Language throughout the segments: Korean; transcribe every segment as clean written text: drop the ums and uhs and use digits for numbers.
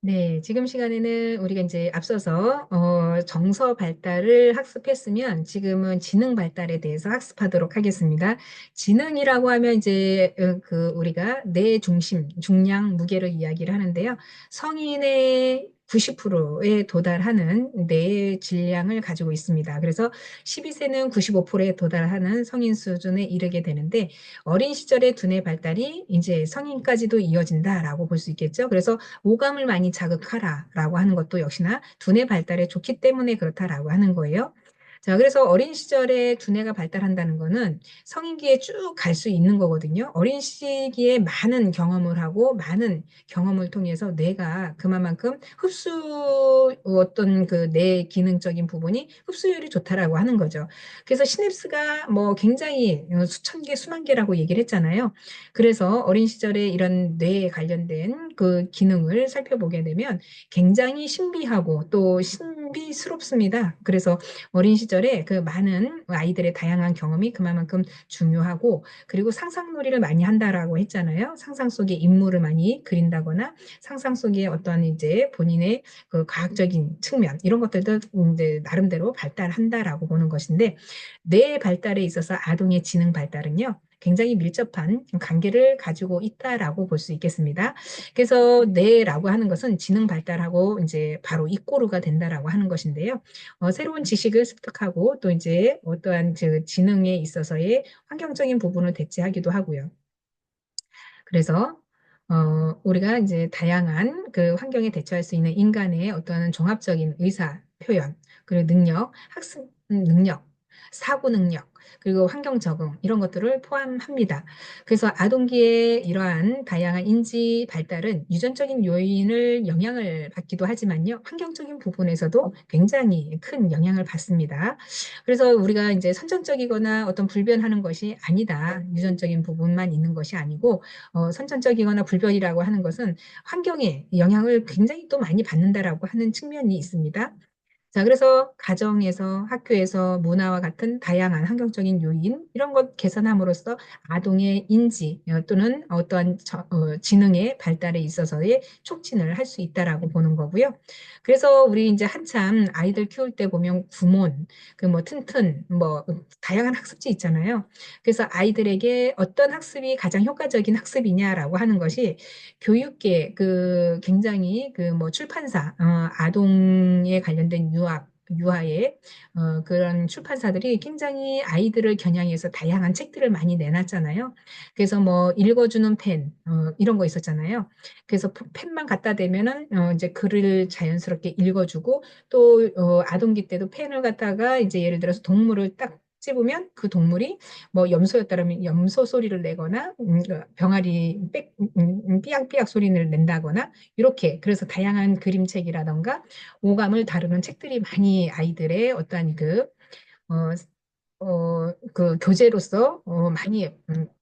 네, 지금 시간에는 우리가 이제 앞서서 정서 발달을 학습했으면 지금은 지능 발달에 대해서 학습하도록 하겠습니다. 지능이라고 하면 이제 그 우리가 뇌 중심, 중량, 무게를 이야기를 하는데요. 성인의 90%에 도달하는 뇌의 질량을 가지고 있습니다. 그래서 12세는 95%에 도달하는 성인 수준에 이르게 되는데 어린 시절의 두뇌 발달이 이제 성인까지도 이어진다라고 볼 수 있겠죠. 그래서 오감을 많이 자극하라라고 하는 것도 역시나 두뇌 발달에 좋기 때문에 그렇다라고 하는 거예요. 자, 그래서 어린 시절에 두뇌가 발달한다는 거는 성인기에 쭉 갈 수 있는 거거든요. 어린 시기에 많은 경험을 하고 많은 경험을 통해서 뇌가 그만큼 어떤 그 뇌 기능적인 부분이 흡수율이 좋다라고 하는 거죠. 그래서 시냅스가 뭐 굉장히 수천 개, 수만 개라고 얘기를 했잖아요. 그래서 어린 시절에 이런 뇌에 관련된 그 기능을 살펴보게 되면 굉장히 신비하고 또 신비스럽습니다. 그래서 어린 시절에 그 많은 아이들의 다양한 경험이 그만큼 중요하고 그리고 상상놀이를 많이 한다라고 했잖아요. 상상 속에 인물을 많이 그린다거나 상상 속에 어떤 이제 본인의 그 과학적인 측면 이런 것들도 이제 나름대로 발달한다라고 보는 것인데 뇌 발달에 있어서 아동의 지능 발달은요. 굉장히 밀접한 관계를 가지고 있다라고 볼 수 있겠습니다. 그래서 뇌라고 하는 것은 지능 발달하고 이제 바로 이꼬르가 된다라고 하는 것인데요. 새로운 지식을 습득하고 또 이제 어떠한 그 지능에 있어서의 환경적인 부분을 대체하기도 하고요. 그래서 우리가 이제 다양한 그 환경에 대처할 수 있는 인간의 어떤 종합적인 의사 표현, 그리고 능력, 학습 능력, 사고 능력, 그리고 환경 적응 이런 것들을 포함합니다. 그래서 아동기의 이러한 다양한 인지 발달은 유전적인 요인을 영향을 받기도 하지만요. 환경적인 부분에서도 굉장히 큰 영향을 받습니다. 그래서 우리가 이제 선천적이거나 어떤 불변하는 것이 아니다. 유전적인 부분만 있는 것이 아니고 선천적이거나 불변이라고 하는 것은 환경에 영향을 굉장히 또 많이 받는다라고 하는 측면이 있습니다. 자, 그래서 가정에서, 학교에서 문화와 같은 다양한 환경적인 요인, 이런 것 개선함으로써 아동의 인지 또는 어떠한 지능의 발달에 있어서의 촉진을 할 수 있다라고 보는 거고요. 그래서 우리 이제 한참 아이들 키울 때 보면 구몬, 그 뭐 튼튼, 뭐 다양한 학습지 있잖아요. 그래서 아이들에게 어떤 학습이 가장 효과적인 학습이냐라고 하는 것이 교육계 그 굉장히 그 뭐 출판사 아동에 관련된 유아의 그런 출판사들이 굉장히 아이들을 겨냥해서 다양한 책들을 많이 내놨잖아요. 그래서 뭐 읽어주는 펜 이런 거 있었잖아요. 그래서 펜만 갖다 대면은 이제 글을 자연스럽게 읽어주고 또 아동기 때도 펜을 갖다가 이제 예를 들어서 동물을 딱 찝으면 그 동물이 뭐 염소였다면 염소 소리를 내거나 그 병아리 삐약삐약 소리를 낸다거나 이렇게 그래서 다양한 그림책이라던가 오감을 다루는 책들이 많이 아이들의 어떠한 어, 그 교재로서 많이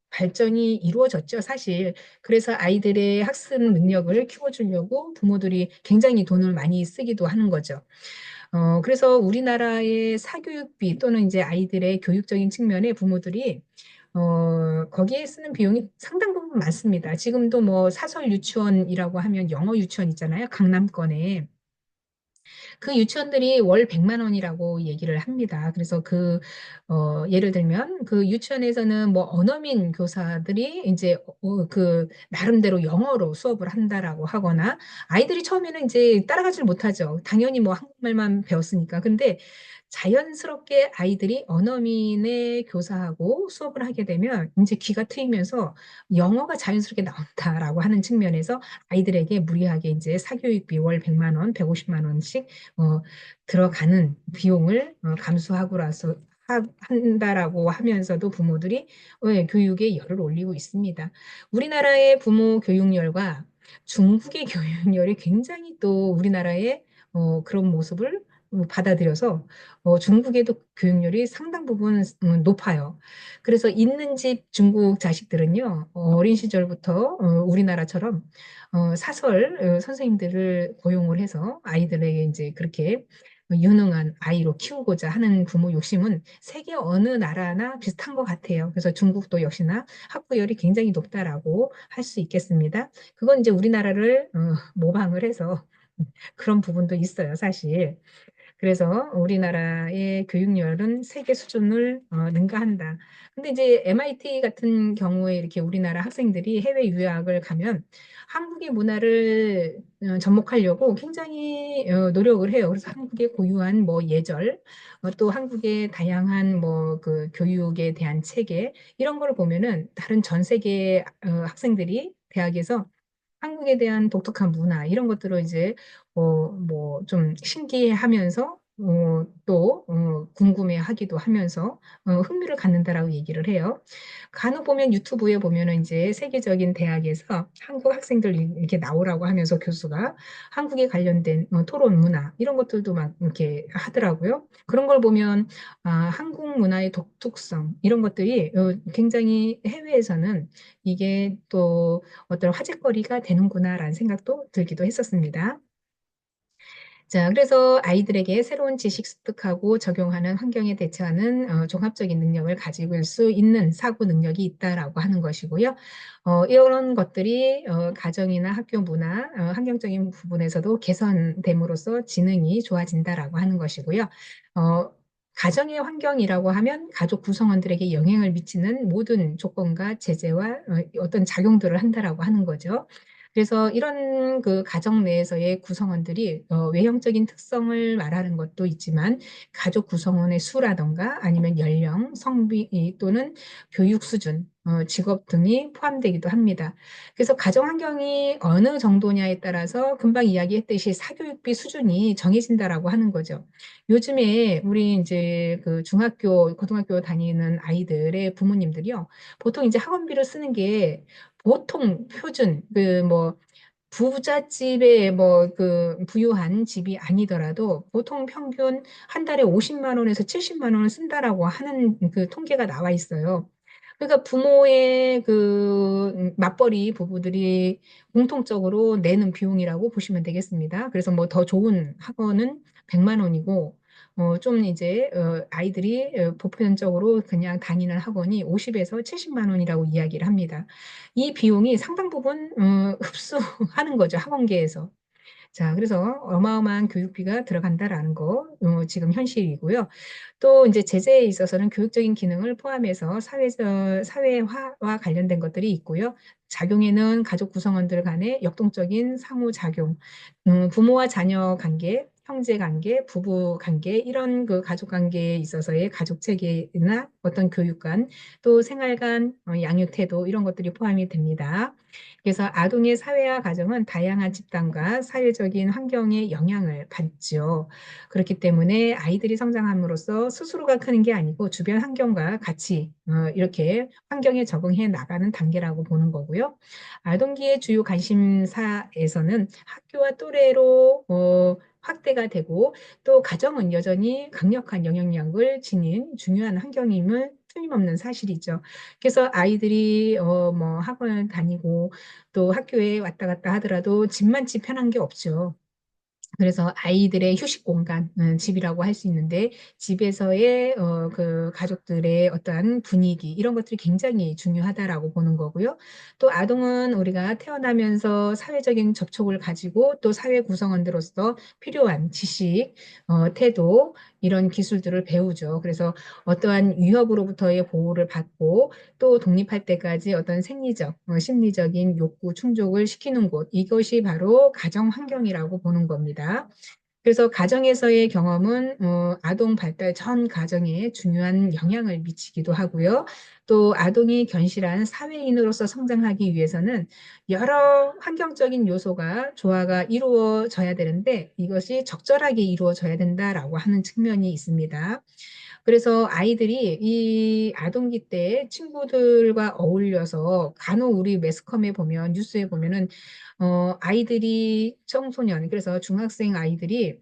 발전이 이루어졌죠, 사실. 그래서 아이들의 학습 능력을 키워주려고 부모들이 굉장히 돈을 많이 쓰기도 하는 거죠. 그래서 우리나라의 사교육비 또는 이제 아이들의 교육적인 측면에 부모들이 거기에 쓰는 비용이 상당 부분 많습니다. 지금도 뭐 사설 유치원이라고 하면 영어 유치원 있잖아요. 강남권에. 그 유치원들이 월 100만 원이라고 얘기를 합니다. 그래서 예를 들면 그 유치원에서는 뭐 언어민 교사들이 이제 그 나름대로 영어로 수업을 한다라고 하거나 아이들이 처음에는 이제 따라가질 못하죠. 당연히 뭐 한국말만 배웠으니까. 근데 자연스럽게 아이들이 언어민의 교사하고 수업을 하게 되면 이제 귀가 트이면서 영어가 자연스럽게 나온다라고 하는 측면에서 아이들에게 무리하게 이제 사교육비 월 100만 원, 150만 원씩 어, 들어가는 비용을 감수하고 나서 한다라고 하면서도 부모들이 교육에 열을 올리고 있습니다. 우리나라의 부모 교육열과 중국의 교육열이 굉장히 또 우리나라의 그런 모습을 받아들여서 중국에도 교육열이 상당 부분 높아요. 그래서 있는 집 중국 자식들은요, 어린 시절부터 우리나라처럼 사설 선생님들을 고용을 해서 아이들에게 이제 그렇게 유능한 아이로 키우고자 하는 부모 욕심은 세계 어느 나라나 비슷한 것 같아요. 그래서 중국도 역시나 학부열이 굉장히 높다라고 할 수 있겠습니다. 그건 이제 우리나라를 모방을 해서 그런 부분도 있어요, 사실. 그래서 우리나라의 교육열은 세계 수준을 능가한다. 근데 이제 MIT 같은 경우에 이렇게 우리나라 학생들이 해외 유학을 가면 한국의 문화를 접목하려고 굉장히 노력을 해요. 그래서 한국의 고유한 뭐 예절, 또 한국의 다양한 뭐 그 교육에 대한 체계 이런 걸 보면은 다른 전 세계 학생들이 대학에서 한국에 대한 독특한 문화 이런 것들을 이제 뭐 좀 신기해하면서 또 궁금해하기도 하면서 흥미를 갖는다라고 얘기를 해요. 간혹 보면 유튜브에 보면은 이제 세계적인 대학에서 한국 학생들 이렇게 나오라고 하면서 교수가 한국에 관련된 토론 문화 이런 것들도 막 이렇게 하더라고요. 그런 걸 보면 한국 문화의 독특성 이런 것들이 굉장히 해외에서는 이게 또 어떤 화제거리가 되는구나라는 생각도 들기도 했었습니다. 자, 그래서 아이들에게 새로운 지식 습득하고 적용하는 환경에 대처하는 종합적인 능력을 가지고 있을 수 있는 사고 능력이 있다라고 하는 것이고요. 이런 것들이 가정이나 학교 문화, 환경적인 부분에서도 개선됨으로써 지능이 좋아진다라고 하는 것이고요. 어, 가정의 환경이라고 하면 가족 구성원들에게 영향을 미치는 모든 조건과 제재와 어떤 작용들을 한다라고 하는 거죠. 그래서 이런 그 가정 내에서의 구성원들이 외형적인 특성을 말하는 것도 있지만 가족 구성원의 수라던가 아니면 연령, 성비 또는 교육 수준, 직업 등이 포함되기도 합니다. 그래서 가정 환경이 어느 정도냐에 따라서 금방 이야기했듯이 사교육비 수준이 정해진다라고 하는 거죠. 요즘에 우리 이제 그 중학교, 고등학교 다니는 아이들의 부모님들이요. 보통 이제 학원비를 쓰는 게 보통 표준 그 뭐 부잣집의 뭐 그 부유한 집이 아니더라도 보통 평균 한 달에 50만 원에서 70만 원을 쓴다라고 하는 그 통계가 나와 있어요. 그러니까 부모의 그 맞벌이 부부들이 공통적으로 내는 비용이라고 보시면 되겠습니다. 그래서 뭐 더 좋은 학원은 100만 원이고 좀 이제 아이들이 보편적으로 그냥 다니는 학원이 50에서 70만 원이라고 이야기를 합니다. 이 비용이 상당 부분 흡수하는 거죠, 학원계에서. 자, 그래서 어마어마한 교육비가 들어간다라는 거 지금 현실이고요. 또 이제 제재에 있어서는 교육적인 기능을 포함해서 사회화와 관련된 것들이 있고요. 작용에는 가족 구성원들 간의 역동적인 상호작용, 부모와 자녀 관계, 형제 관계, 부부 관계, 이런 그 가족 관계에 있어서의 가족 체계나 어떤 교육관, 또 생활관, 양육 태도, 이런 것들이 포함이 됩니다. 그래서 아동의 사회화 과정은 다양한 집단과 사회적인 환경의 영향을 받죠. 그렇기 때문에 아이들이 성장함으로써 스스로가 크는 게 아니고 주변 환경과 같이 이렇게 환경에 적응해 나가는 단계라고 보는 거고요. 아동기의 주요 관심사에서는 학교와 또래로 확대가 되고 또 가정은 여전히 강력한 영향력을 지닌 중요한 환경임을 틀림없는 사실이죠. 그래서 아이들이 뭐 학원을 다니고 또 학교에 왔다 갔다 하더라도 집만 편한 게 없죠. 그래서 아이들의 휴식 공간, 집이라고 할 수 있는데 집에서의 그 가족들의 어떠한 분위기 이런 것들이 굉장히 중요하다라고 보는 거고요. 또 아동은 우리가 태어나면서 사회적인 접촉을 가지고 또 사회 구성원들로서 필요한 지식, 태도 이런 기술들을 배우죠. 그래서 어떠한 위협으로부터의 보호를 받고 또 독립할 때까지 어떤 생리적, 심리적인 욕구 충족을 시키는 곳 이것이 바로 가정 환경이라고 보는 겁니다. 그래서 가정에서의 경험은 아동 발달 전 과정에 중요한 영향을 미치기도 하고요. 또 아동이 견실한 사회인으로서 성장하기 위해서는 여러 환경적인 요소가 조화가 이루어져야 되는데 이것이 적절하게 이루어져야 된다라고 하는 측면이 있습니다. 그래서 아이들이 이 아동기 때 친구들과 어울려서 간혹 우리 매스컴에 보면 뉴스에 보면은 아이들이 청소년 그래서 중학생 아이들이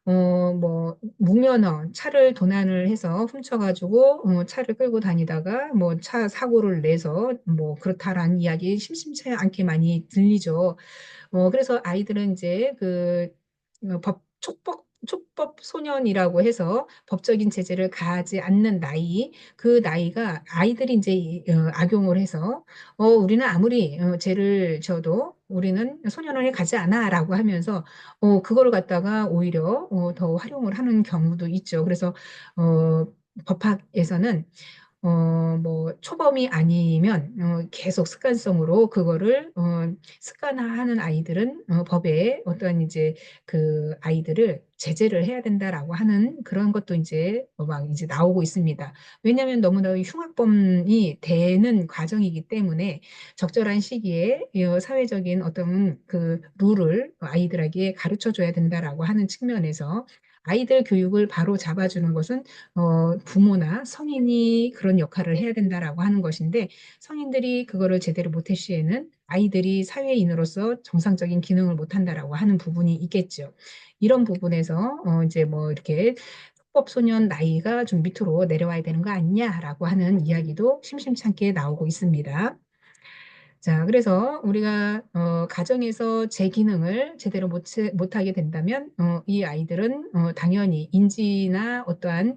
뭐 무면허 차를 도난을 해서 훔쳐가지고 차를 끌고 다니다가 뭐 차 사고를 내서 뭐 그렇다라는 이야기 심심치 않게 많이 들리죠. 그래서 아이들은 이제 그 법, 촉법 촉법 소년이라고 해서 법적인 제재를 가하지 않는 나이, 그 나이가 아이들이 이제 악용을 해서 우리는 아무리 죄를 져도 우리는 소년원에 가지 않아라고 하면서 그거를 갖다가 오히려 더 활용을 하는 경우도 있죠. 그래서 어, 법학에서는 뭐 초범이 아니면 계속 습관성으로 그거를 습관화하는 아이들은 법에 어떤 이제 그 아이들을 제재를 해야 된다라고 하는 그런 것도 이제 막 이제 나오고 있습니다. 왜냐하면 너무나 흉악범이 되는 과정이기 때문에 적절한 시기에 사회적인 어떤 그 룰을 아이들에게 가르쳐 줘야 된다라고 하는 측면에서 아이들 교육을 바로 잡아주는 것은 부모나 성인이 그런 역할을 해야 된다라고 하는 것인데 성인들이 그거를 제대로 못할 시에는 아이들이 사회인으로서 정상적인 기능을 못한다라고 하는 부분이 있겠죠. 이런 부분에서 이제 뭐 이렇게 합법소년 나이가 좀 밑으로 내려와야 되는 거 아니냐라고 하는 이야기도 심심찮게 나오고 있습니다. 자, 그래서 우리가 가정에서 제 기능을 제대로 못하게 된다면 이 아이들은 당연히 인지나 어떠한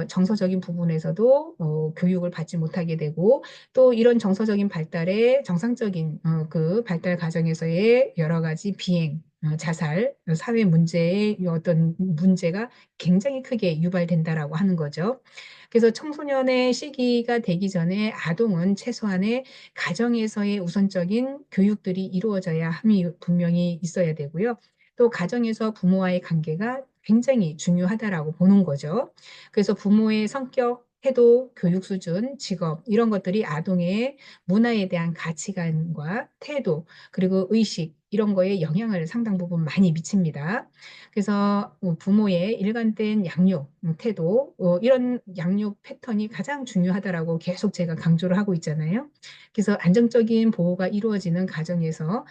정서적인 부분에서도 교육을 받지 못하게 되고 또 이런 정서적인 발달에 정상적인 그 발달 과정에서의 여러 가지 비행, 자살, 사회 문제의 어떤 문제가 굉장히 크게 유발된다라고 하는 거죠. 그래서 청소년의 시기가 되기 전에 아동은 최소한의 가정에서의 우선적인 교육들이 이루어져야 함이 분명히 있어야 되고요. 또 가정에서 부모와의 관계가 굉장히 중요하다라고 보는 거죠. 그래서 부모의 성격, 태도, 교육 수준, 직업 이런 것들이 아동의 문화에 대한 가치관과 태도 그리고 의식 이런 거에 영향을 상당 부분 많이 미칩니다. 그래서 부모의 일관된 양육 태도 이런 양육 패턴이 가장 중요하다라고 계속 제가 강조를 하고 있잖아요. 그래서 안정적인 보호가 이루어지는 가정에서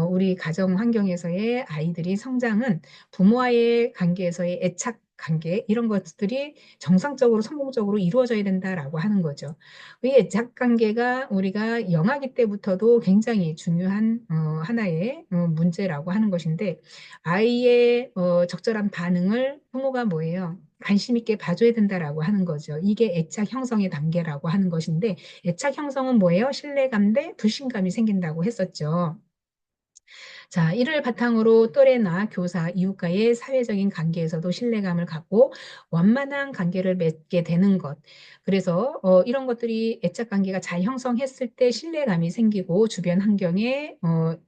우리 가정 환경에서의 아이들이 성장은 부모와의 관계에서의 애착 관계 이런 것들이 정상적으로 성공적으로 이루어져야 된다라고 하는 거죠. 이 애착 관계가 우리가 영아기 때부터도 굉장히 중요한 하나의 문제라고 하는 것인데 아이의 적절한 반응을 부모가 뭐예요? 관심 있게 봐줘야 된다라고 하는 거죠. 이게 애착 형성의 단계라고 하는 것인데 애착 형성은 뭐예요? 신뢰감 대 불신감이 생긴다고 했었죠. 자, 이를 바탕으로 또래나 교사, 이웃과의 사회적인 관계에서도 신뢰감을 갖고 원만한 관계를 맺게 되는 것. 그래서 이런 것들이 애착 관계가 잘 형성했을 때 신뢰감이 생기고 주변 환경에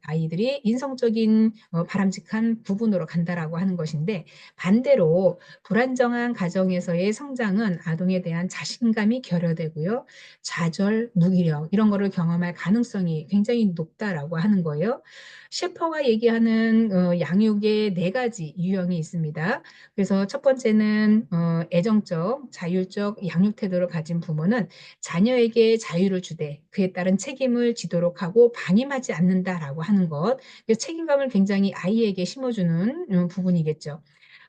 아이들이 인성적인 바람직한 부분으로 간다라고 하는 것인데 반대로 불안정한 가정에서의 성장은 아동에 대한 자신감이 결여되고요. 좌절, 무기력 이런 거를 경험할 가능성이 굉장히 높다라고 하는 거예요. 셰퍼가 얘기하는 양육의 네 가지 유형이 있습니다. 그래서 첫 번째는 애정적, 자율적 양육 태도를 가진 부모는 자녀에게 자유를 주되 그에 따른 책임을 지도록 하고 방임하지 않는다라고 하는 것. 책임감을 굉장히 아이에게 심어주는 부분이겠죠.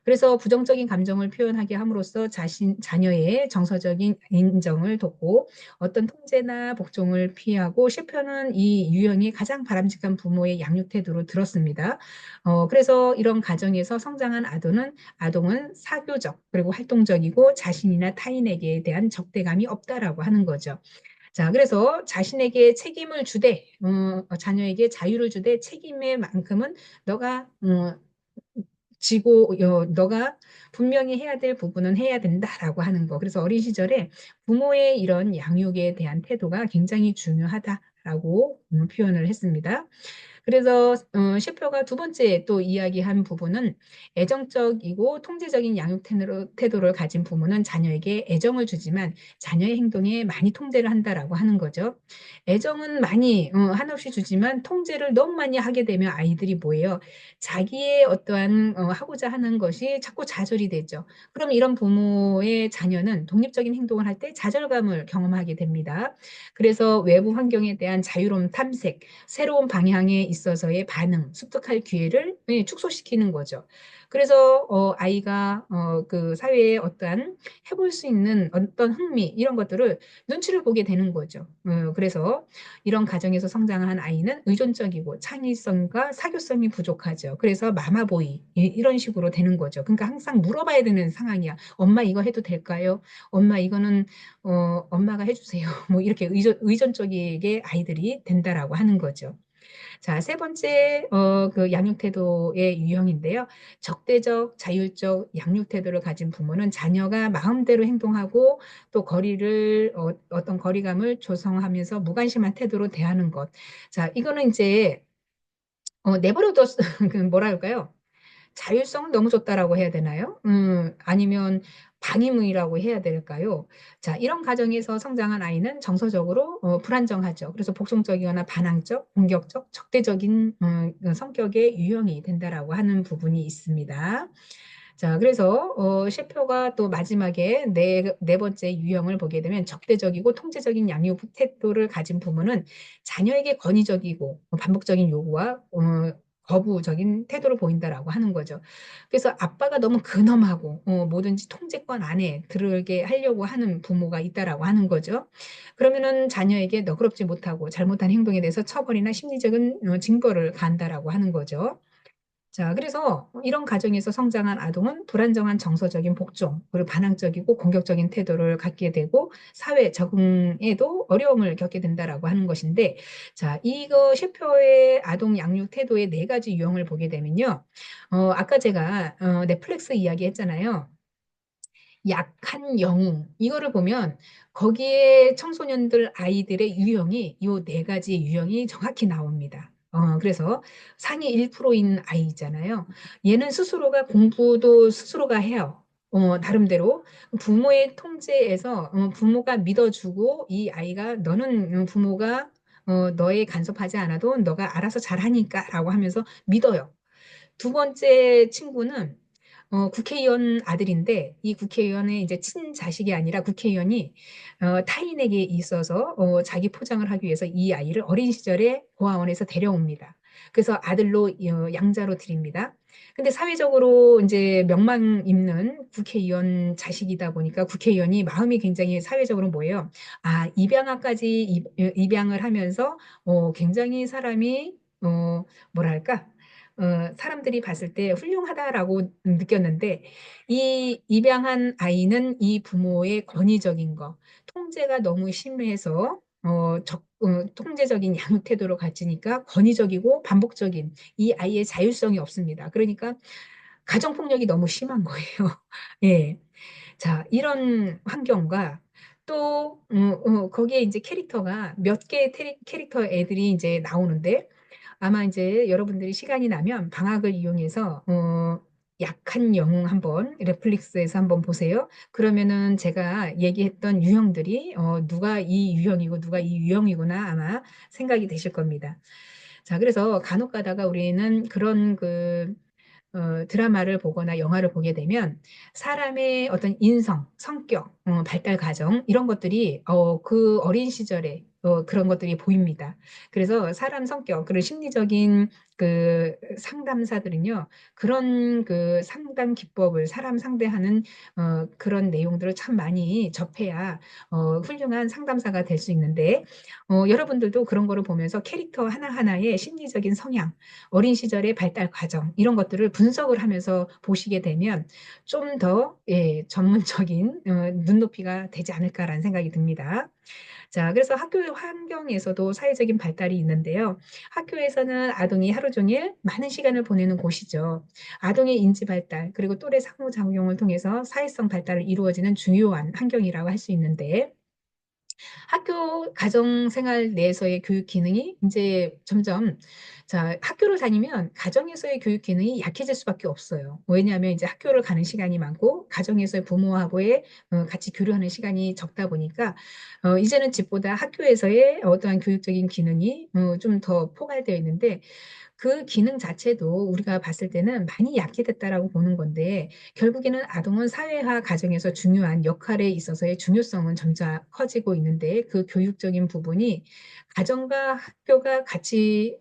그래서 부정적인 감정을 표현하게 함으로써 자녀의 정서적인 인정을 돕고 어떤 통제나 복종을 피하고 시편은 이 유형이 가장 바람직한 부모의 양육 태도로 들었습니다. 그래서 이런 가정에서 성장한 아동은 사교적 그리고 활동적이고 자신이나 타인에게 대한 적대감이 없다라고 하는 거죠. 자, 그래서 자신에게 책임을 주되, 자녀에게 자유를 주되 책임의 만큼은 너가 지고 너가 분명히 해야 될 부분은 해야 된다라고 하는 거. 그래서 어린 시절에 부모의 이런 양육에 대한 태도가 굉장히 중요하다라고 표현을 했습니다. 그래서 셰퍼가 두 번째 또 이야기한 부분은 애정적이고 통제적인 양육 태도를 가진 부모는 자녀에게 애정을 주지만 자녀의 행동에 많이 통제를 한다라고 하는 거죠. 애정은 많이 한없이 주지만 통제를 너무 많이 하게 되면 아이들이 뭐예요? 자기의 어떠한 하고자 하는 것이 자꾸 좌절이 되죠. 그럼 이런 부모의 자녀는 독립적인 행동을 할 때 좌절감을 경험하게 됩니다. 그래서 외부 환경에 대한 자유로운 탐색, 새로운 방향에 있어서의 반응, 습득할 기회를 예, 축소시키는 거죠. 그래서 아이가 그 사회에 어떠한 해볼 수 있는 어떤 흥미 이런 것들을 눈치를 보게 되는 거죠. 그래서 이런 가정에서 성장한 아이는 의존적이고 창의성과 사교성이 부족하죠. 그래서 마마보이 이런 식으로 되는 거죠. 그러니까 항상 물어봐야 되는 상황이야. 엄마 이거 해도 될까요? 엄마 이거는 엄마가 해주세요. 뭐 이렇게 의존적이게 아이들이 된다라고 하는 거죠. 자, 세 번째, 그 양육 태도의 유형인데요. 적대적, 자율적 양육 태도를 가진 부모는 자녀가 마음대로 행동하고 또 어떤 거리감을 조성하면서 무관심한 태도로 대하는 것. 자, 이거는 이제, 내버려뒀, 그 뭐라 할까요? 자율성을 너무 줬다라고 해야 되나요? 아니면 방임이라고 해야 될까요? 자, 이런 가정에서 성장한 아이는 정서적으로 불안정하죠. 그래서 복종적이거나 반항적, 공격적, 적대적인 성격의 유형이 된다라고 하는 부분이 있습니다. 자, 그래서 셰표가 또 마지막에 네 번째 유형을 보게 되면 적대적이고 통제적인 양육 태도를 가진 부모는 자녀에게 권위적이고 반복적인 요구와 거부적인 태도를 보인다라고 하는 거죠. 그래서 아빠가 너무 근엄하고 뭐든지 통제권 안에 들게 하려고 하는 부모가 있다라고 하는 거죠. 그러면은 자녀에게 너그럽지 못하고 잘못한 행동에 대해서 처벌이나 심리적인 징벌을 간다라고 하는 거죠. 자, 그래서 이런 가정에서 성장한 아동은 불안정한 정서적인 복종, 그리고 반항적이고 공격적인 태도를 갖게 되고 사회 적응에도 어려움을 겪게 된다라고 하는 것인데, 자, 이거 셰퍼의 아동 양육 태도의 네 가지 유형을 보게 되면요. 아까 제가 넷플릭스 이야기 했잖아요. 약한 영웅 이거를 보면 거기에 청소년들 아이들의 유형이 요 네 가지 유형이 정확히 나옵니다. 그래서 상위 1%인 아이 있잖아요. 얘는 스스로가 공부도 스스로가 해요. 나름대로 부모의 통제에서 부모가 믿어주고 이 아이가 너는 부모가 너의 간섭하지 않아도 너가 알아서 잘하니까라고 하면서 믿어요. 두 번째 친구는 국회의원 아들인데 이 국회의원의 이제 친자식이 아니라 국회의원이 타인에게 있어서 자기 포장을 하기 위해서 이 아이를 어린 시절에 고아원에서 데려옵니다. 그래서 아들로 양자로 드립니다. 근데 사회적으로 이제 명망 있는 국회의원 자식이다 보니까 국회의원이 마음이 굉장히 사회적으로 뭐예요? 아, 입양아까지 입양을 하면서 굉장히 사람이 뭐랄까? 사람들이 봤을 때 훌륭하다라고 느꼈는데 이 입양한 아이는 이 부모의 권위적인 거, 통제가 너무 심해서 통제적인 양육 태도를 가지니까 권위적이고 반복적인 이 아이의 자율성이 없습니다. 그러니까 가정폭력이 너무 심한 거예요. 예. 자, 이런 환경과 또 거기에 이제 캐릭터가 몇 개의 캐릭터 애들이 이제 나오는데 아마 이제 여러분들이 시간이 나면 방학을 이용해서 약한 영웅 한번 넷플릭스에서 한번 보세요. 그러면은 제가 얘기했던 유형들이 누가 이 유형이고 누가 이 유형이구나 아마 생각이 되실 겁니다. 자, 그래서 간혹 가다가 우리는 그런 드라마를 보거나 영화를 보게 되면 사람의 어떤 인성, 성격, 발달 과정 이런 것들이 그 어린 시절에 그런 것들이 보입니다. 그래서 사람 성격, 그런 심리적인 그 상담사들은요, 그런 그 상담 기법을 사람 상대하는 그런 내용들을 참 많이 접해야 훌륭한 상담사가 될 수 있는데, 여러분들도 그런 거를 보면서 캐릭터 하나하나의 심리적인 성향, 어린 시절의 발달 과정 이런 것들을 분석을 하면서 보시게 되면 좀 더 예, 전문적인 눈높이가 되지 않을까라는 생각이 듭니다. 자, 그래서 학교 환경에서도 사회적인 발달이 있는데요. 학교에서는 아동이 하루 종일 많은 시간을 보내는 곳이죠. 아동의 인지 발달 그리고 또래 상호작용을 통해서 사회성 발달을 이루어지는 중요한 환경이라고 할 수 있는데 학교 가정 생활 내에서의 교육 기능이 이제 점점 자, 학교를 다니면 가정에서의 교육 기능이 약해질 수밖에 없어요. 왜냐하면 이제 학교를 가는 시간이 많고 가정에서의 부모하고의 같이 교류하는 시간이 적다 보니까 이제는 집보다 학교에서의 어떠한 교육적인 기능이 좀 더 포괄되어 있는데 그 기능 자체도 우리가 봤을 때는 많이 약해졌다라고 보는 건데 결국에는 아동은 사회화 과정에서 중요한 역할에 있어서의 중요성은 점차 커지고 있는데 그 교육적인 부분이 가정과 학교가 같이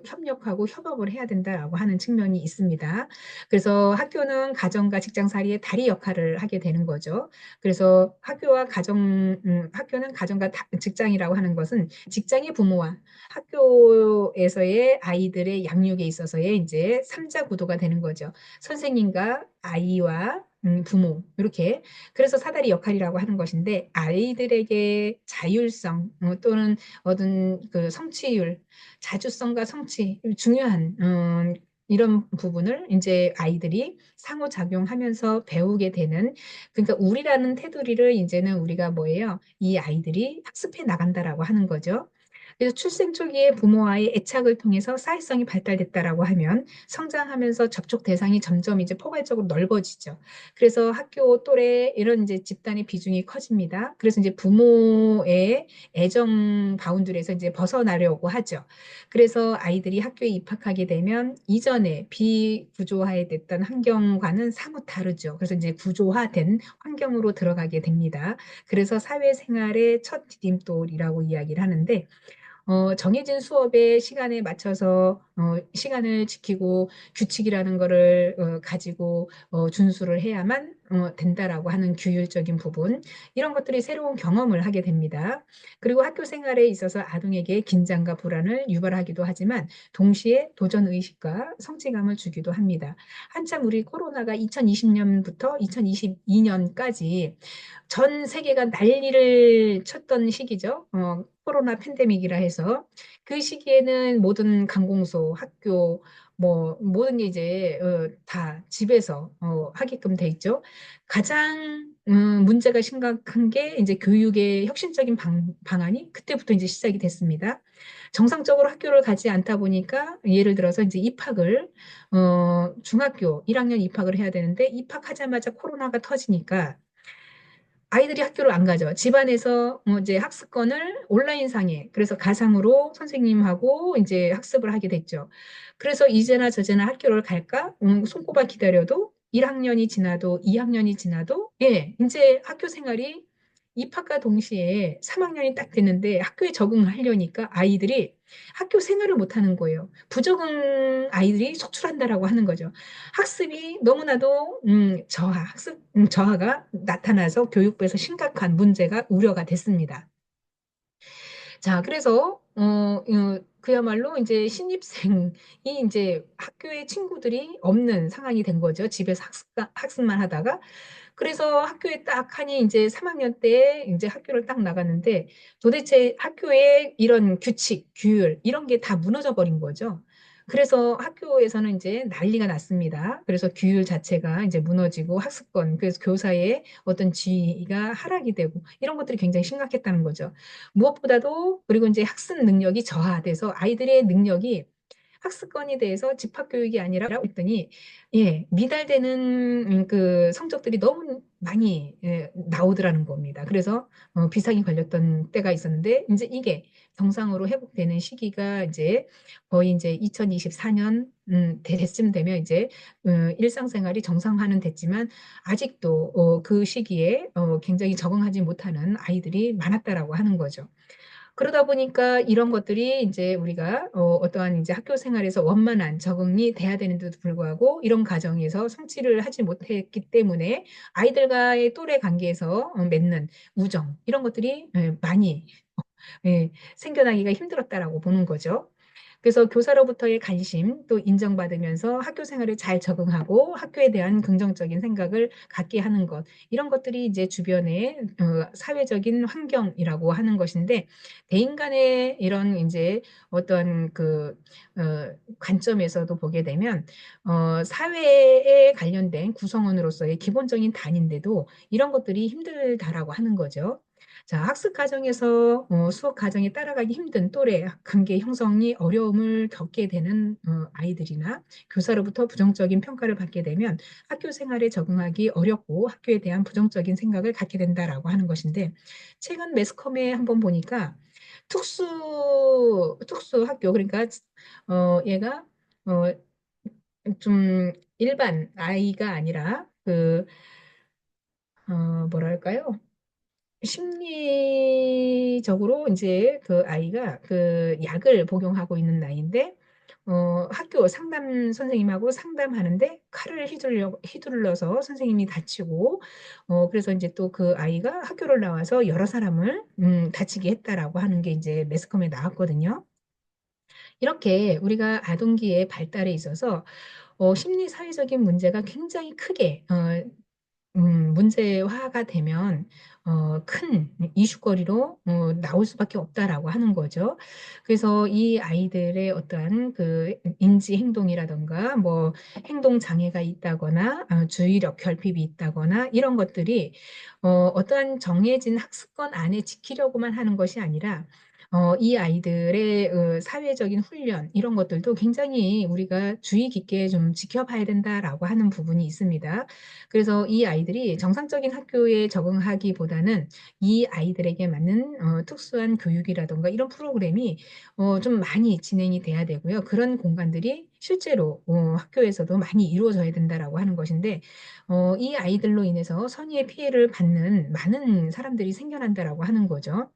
협력하고 협업을 해야 된다라고 하는 측면이 있습니다. 그래서 학교는 가정과 직장살이의 다리 역할을 하게 되는 거죠. 그래서 학교는 가정과 직장이라고 하는 것은 직장의 부모와 학교에서의 아이들의 양육에 있어서의 이제 삼자 구도가 되는 거죠. 선생님과 아이와 부모 이렇게 그래서 사다리 역할이라고 하는 것인데 아이들에게 자율성 또는 얻은 그 성취율, 자주성과 성취 중요한 이런 부분을 이제 아이들이 상호작용하면서 배우게 되는 그러니까 우리라는 테두리를 이제는 우리가 뭐예요? 이 아이들이 학습해 나간다라고 하는 거죠. 그래서 출생 초기에 부모와의 애착을 통해서 사회성이 발달됐다라고 하면 성장하면서 접촉 대상이 점점 이제 포괄적으로 넓어지죠. 그래서 학교 또래 이런 이제 집단의 비중이 커집니다. 그래서 이제 부모의 애정 바운드리에서 이제 벗어나려고 하죠. 그래서 아이들이 학교에 입학하게 되면 이전에 비구조화에 됐던 환경과는 사뭇 다르죠. 그래서 이제 구조화된 환경으로 들어가게 됩니다. 그래서 사회생활의 첫 디딤돌이라고 이야기를 하는데 정해진 수업의 시간에 맞춰서 시간을 지키고 규칙이라는 거를 가지고 준수를 해야만 된다라고 하는 규율적인 부분 이런 것들이 새로운 경험을 하게 됩니다. 그리고 학교 생활에 있어서 아동에게 긴장과 불안을 유발하기도 하지만 동시에 도전 의식과 성취감을 주기도 합니다. 한참 우리 코로나가 2020년부터 2022년까지 전 세계가 난리를 쳤던 시기죠. 코로나 팬데믹이라 해서 그 시기에는 모든 관공서, 학교, 뭐 모든 게 이제 다 집에서 하게끔 돼 있죠. 가장 문제가 심각한 게 이제 교육의 혁신적인 방안이 그때부터 이제 시작이 됐습니다. 정상적으로 학교를 가지 않다 보니까 예를 들어서 이제 입학을 중학교 1학년 입학을 해야 되는데 입학하자마자 코로나가 터지니까 아이들이 학교를 안 가죠. 집안에서 이제 학습권을 온라인상에 그래서 가상으로 선생님하고 이제 학습을 하게 됐죠. 그래서 이제나 저제나 학교를 갈까? 손꼽아 기다려도 1학년이 지나도 2학년이 지나도 예, 이제 학교 생활이 입학과 동시에 3학년이 딱 됐는데 학교에 적응하려니까 아이들이 학교 생활을 못 하는 거예요. 부적응 아이들이 속출한다라고 하는 거죠. 학습이 너무나도 학습 저하가 나타나서 교육부에서 심각한 문제가 우려가 됐습니다. 자, 그래서 그야말로 이제 신입생이 이제 학교에 친구들이 없는 상황이 된 거죠. 집에서 학습만 하다가. 그래서 학교에 딱 하니 이제 3학년 때 이제 학교를 딱 나갔는데 도대체 학교의 이런 규칙, 규율 이런 게 다 무너져 버린 거죠. 그래서 학교에서는 이제 난리가 났습니다. 그래서 규율 자체가 이제 무너지고 학습권, 그래서 교사의 어떤 지위가 하락이 되고 이런 것들이 굉장히 심각했다는 거죠. 무엇보다도 그리고 이제 학습 능력이 저하돼서 아이들의 능력이 학습권에 대해서 집합교육이 아니라 했더니 예, 미달되는 그 성적들이 너무 많이 나오더라는 겁니다. 그래서 비상이 걸렸던 때가 있었는데 이제 이게 정상으로 회복되는 시기가 이제 거의 이제 2024년 대쯤 되면 이제 일상생활이 정상화는 됐지만 아직도 그 시기에 굉장히 적응하지 못하는 아이들이 많았다라고 하는 거죠. 그러다 보니까 이런 것들이 이제 우리가 어떠한 이제 학교 생활에서 원만한 적응이 돼야 되는데도 불구하고 이런 과정에서 성취를 하지 못했기 때문에 아이들과의 또래 관계에서 맺는 우정 이런 것들이 많이 생겨나기가 힘들었다라고 보는 거죠. 그래서 교사로부터의 관심 또 인정받으면서 학교 생활에 잘 적응하고 학교에 대한 긍정적인 생각을 갖게 하는 것 이런 것들이 이제 주변의 사회적인 환경이라고 하는 것인데 대인 간의 이런 이제 어떤 그 관점에서도 보게 되면 사회에 관련된 구성원으로서의 기본적인 단인데도 이런 것들이 힘들다라고 하는 거죠. 자, 학습 과정에서 수업 과정에 따라가기 힘든 또래 관계 형성이 어려움을 겪게 되는 아이들이나 교사로부터 부정적인 평가를 받게 되면 학교 생활에 적응하기 어렵고 학교에 대한 부정적인 생각을 갖게 된다라고 하는 것인데 최근 매스컴에 한번 보니까 특수 학교 그러니까 얘가 어, 좀 일반 아이가 아니라 그 뭐랄까요? 심리적으로 인제 그 아이가 그 약을 복용하고 있는 나이인데 학교 상담 선생님하고 상담하는데 칼을 휘둘러서 선생님이 다치고 그래서 인제 또 그 아이가 학교를 나와서 여러 사람을 다치게 했다라고 하는 게 인제 매스컴에 나왔거든요. 이렇게 우리가 아동기의 발달에 있어서 심리 사회적인 문제가 굉장히 크게 문제화가 되면 큰 이슈거리로 나올 수밖에 없다라고 하는 거죠. 그래서 이 아이들의 어떠한 그 인지 행동이라든가 뭐 행동 장애가 있다거나 주의력 결핍이 있다거나 이런 것들이 어떠한 정해진 학습권 안에 지키려고만 하는 것이 아니라 이 아이들의 사회적인 훈련 이런 것들도 굉장히 우리가 주의 깊게 좀 지켜봐야 된다라고 하는 부분이 있습니다. 그래서 이 아이들이 정상적인 학교에 적응하기보다는 이 아이들에게 맞는 특수한 교육이라든가 이런 프로그램이 좀 많이 진행이 돼야 되고요. 그런 공간들이 실제로 학교에서도 많이 이루어져야 된다라고 하는 것인데 이 아이들로 인해서 선의의 피해를 받는 많은 사람들이 생겨난다라고 하는 거죠.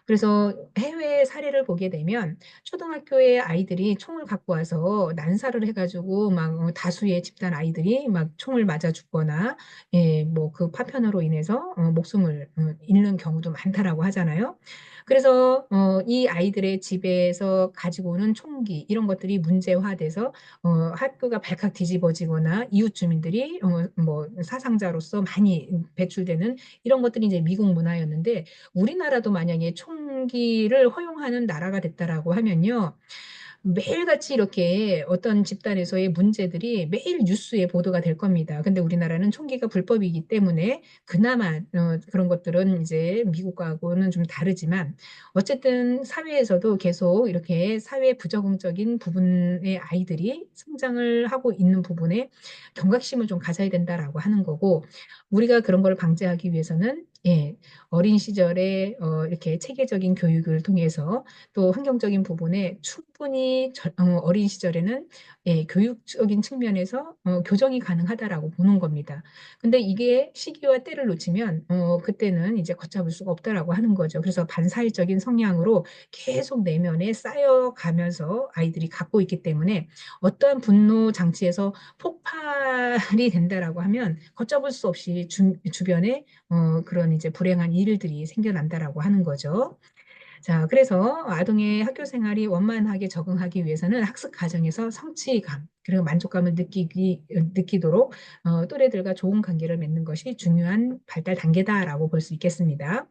그래서 해외 사례를 보게 되면 초등학교의 아이들이 총을 갖고 와서 난사를 해 가지고 막 다수의 집단 아이들이 막 총을 맞아 죽거나 예 뭐 그 파편으로 인해서 목숨을 잃는 경우도 많다라고 하잖아요. 그래서 이 아이들의 집에서 가지고 오는 총기 이런 것들이 문제화돼서 학교가 발칵 뒤집어지거나 이웃 주민들이 뭐 사상자로서 많이 배출되는 이런 것들이 이제 미국 문화였는데 우리나라도 만약에 총기를 허용하는 나라가 됐다라고 하면요. 매일같이 이렇게 어떤 집단에서의 문제들이 매일 뉴스에 보도가 될 겁니다. 근데 우리나라는 총기가 불법이기 때문에 그나마 그런 것들은 이제 미국하고는 좀 다르지만 어쨌든 사회에서도 계속 이렇게 사회 부적응적인 부분의 아이들이 성장을 하고 있는 부분에 경각심을 좀 가져야 된다라고 하는 거고 우리가 그런 걸 방지하기 위해서는 예 어린 시절에 이렇게 체계적인 교육을 통해서 또 환경적인 부분에 충분히 어린 시절에는 예 교육적인 측면에서 교정이 가능하다라고 보는 겁니다. 근데 이게 시기와 때를 놓치면 그때는 이제 걷잡을 수가 없다라고 하는 거죠. 그래서 반사회적인 성향으로 계속 내면에 쌓여가면서 아이들이 갖고 있기 때문에 어떠한 분노 장치에서 폭발이 된다라고 하면 걷잡을 수 없이 주변에 그런 이제 불행한 일들이 생겨난다라고 하는 거죠. 자 그래서 아동의 학교 생활이 원만하게 적응하기 위해서는 학습 과정에서 성취감 그리고 만족감을 느끼도록 또래들과 좋은 관계를 맺는 것이 중요한 발달 단계다라고 볼 수 있겠습니다.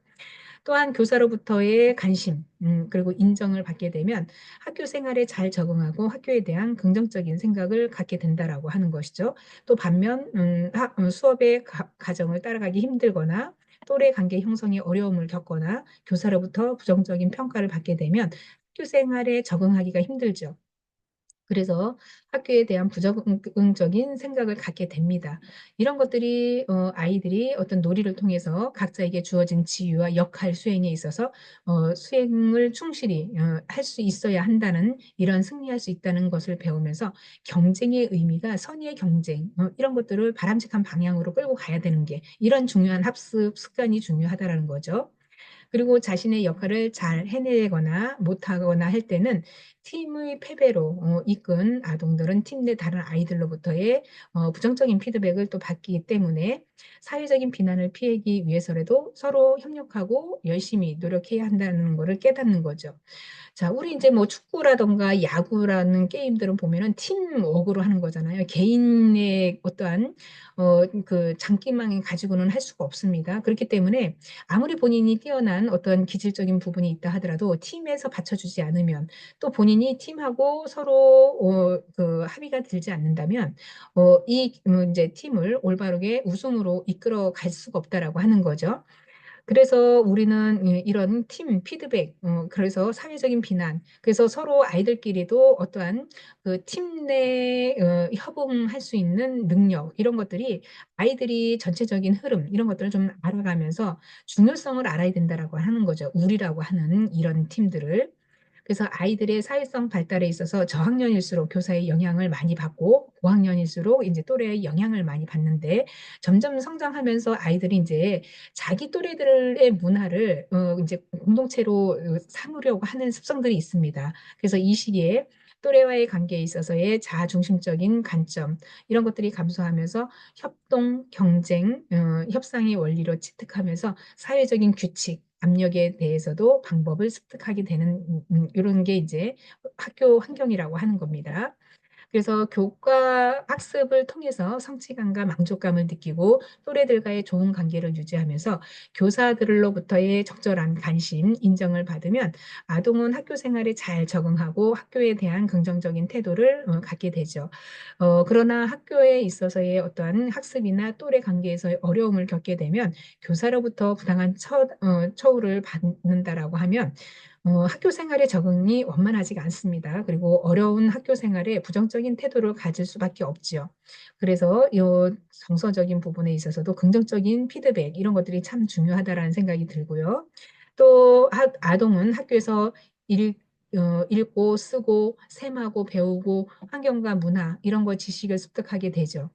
또한 교사로부터의 관심 그리고 인정을 받게 되면 학교 생활에 잘 적응하고 학교에 대한 긍정적인 생각을 갖게 된다라고 하는 것이죠. 또 반면 수업의 과정을 따라가기 힘들거나 또래 관계 형성에 어려움을 겪거나 교사로부터 부정적인 평가를 받게 되면 학교 생활에 적응하기가 힘들죠. 그래서 학교에 대한 부적응적인 생각을 갖게 됩니다. 이런 것들이 아이들이 어떤 놀이를 통해서 각자에게 주어진 지위와 역할 수행에 있어서 수행을 충실히 할 수 있어야 한다는 이런 승리할 수 있다는 것을 배우면서 경쟁의 의미가 선의의 경쟁 이런 것들을 바람직한 방향으로 끌고 가야 되는 게 이런 중요한 학습 습관이 중요하다라는 거죠. 그리고 자신의 역할을 잘 해내거나 못하거나 할 때는 팀의 패배로 이끈 아동들은 팀 내 다른 아이들로부터의 부정적인 피드백을 또 받기 때문에 사회적인 비난을 피하기 위해서라도 서로 협력하고 열심히 노력해야 한다는 거를 깨닫는 거죠. 자 우리 인제 뭐 축구라든가 야구라는 게임들은 보면은 팀워크로 하는 거잖아요. 개인의 어떠한 그 장기만 가지고는 할 수가 없습니다. 그렇기 때문에 아무리 본인이 뛰어난 어떤 기질적인 부분이 있다 하더라도 팀에서 받쳐주지 않으면 또 본인이 팀하고 서로 그 합의가 들지 않는다면 이 인제 팀을 올바르게 우승으로 이끌어 갈 수가 없다라고 하는 거죠. 그래서 우리는 예 이런 팀 피드백 그래서 사회적인 비난 그래서 서로 아이들끼리도 어떠한 그 팀 내 협응할 수 있는 능력 이런 것들이 아이들이 전체적인 흐름 이런 것들을 좀 알아가면서 중요성을 알아야 된다라고 하는 거죠, 우리라고 하는 이런 팀들을. 그래서 아이들의 사회성 발달에 있어서 저학년일수록 교사의 영향을 많이 받고 고학년일수록 이제 또래의 영향을 많이 받는데 점점 성장하면서 아이들이 이제 자기 또래들의 문화를 이제 공동체로 삼으려고 하는 습성들이 있습니다. 그래서 이 시기에 또래와의 관계에 있어서의 자아중심적인 관점 이런 것들이 감소하면서 협동, 경쟁, 협상의 원리로 취득하면서 사회적인 규칙, 압력에 대해서도 방법을 습득하게 되는 이런 게 이제 학교 환경이라고 하는 겁니다. 그래서 교과 학습을 통해서 성취감과 만족감을 느끼고 또래들과의 좋은 관계를 유지하면서 교사들로부터의 적절한 관심, 인정을 받으면 아동은 학교 생활에 잘 적응하고 학교에 대한 긍정적인 태도를 갖게 되죠. 그러나 학교에 있어서의 어떠한 학습이나 또래 관계에서의 어려움을 겪게 되면 교사로부터 부당한 처우를 받는다라고 하면 학교 생활에 적응이 원만하지가 않습니다. 그리고 어려운 학교 생활에 부정적인 태도를 가질 수밖에 없지요. 그래서 이 정서적인 부분에 있어서도 긍정적인 피드백 이런 것들이 참 중요하다라는 생각이 들고요. 또 아동은 학교에서 읽고 쓰고 셈하고 배우고 환경과 문화 이런 거 지식을 습득하게 되죠.